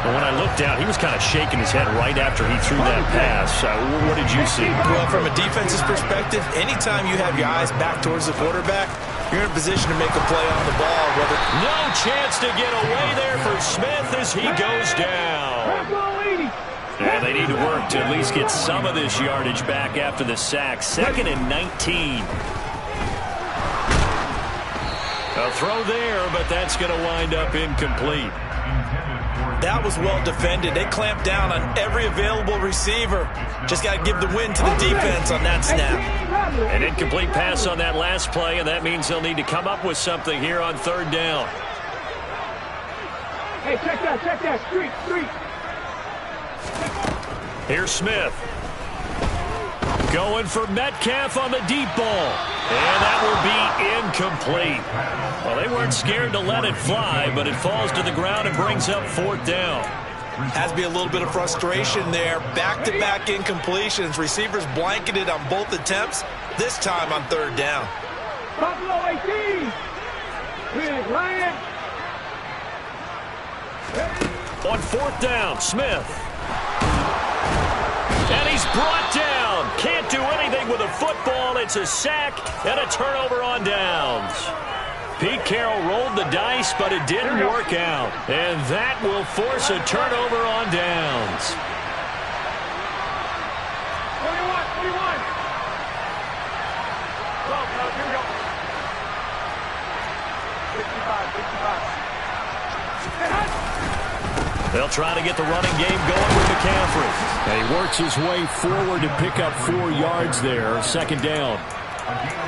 And when I looked down, he was kind of shaking his head right after he threw that pass. What did you see? Well, from a defense's perspective, anytime you have your eyes back towards the quarterback, you're in a position to make a play on the ball. No chance to get away there for Smith as he goes down. And they need to work to at least get some of this yardage back after the sack. 2nd and 19. A throw there, but that's going to wind up incomplete. That was well defended. They clamped down on every available receiver. Just got to give the win to the defense on that snap. An incomplete pass on that last play, and that means they'll need to come up with something here on 3rd down. Hey, check that. Street. Here's Smith. Going for Metcalf on the deep ball. And that will be incomplete. Well, they weren't scared to let it fly, but it falls to the ground and brings up 4th down. Has to be a little bit of frustration there. Back-to-back incompletions. Receivers blanketed on both attempts, this time on 3rd down. Buffalo 18. Big Ryan. On 4th down, Smith. And he's brought down. Can't do anything with a football. It's a sack and a turnover on downs. Pete Carroll rolled the dice, but it didn't work out. And that will force a turnover on downs. 21. Here we go. 55. They'll try to get the running game going with McCaffrey. And he works his way forward to pick up 4 yards there. 2nd down.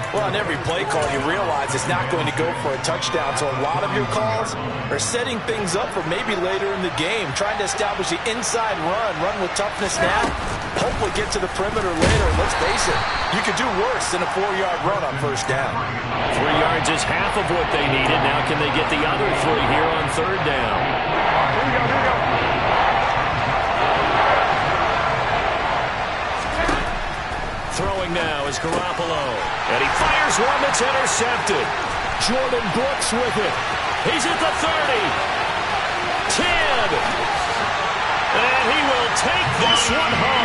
Well, on every play call, you realize it's not going to go for a touchdown. So a lot of your calls are setting things up for maybe later in the game, trying to establish the inside run with toughness now, hopefully get to the perimeter later. And let's face it, you could do worse than a 4-yard run on 1st down. 3 yards is half of what they needed. Now can they get the other 3 here on 3rd down? Here we go. Throwing now is Garoppolo. And he fires one that's intercepted. Jordan Brooks with it. He's at the 30. 10. And he will take this one home.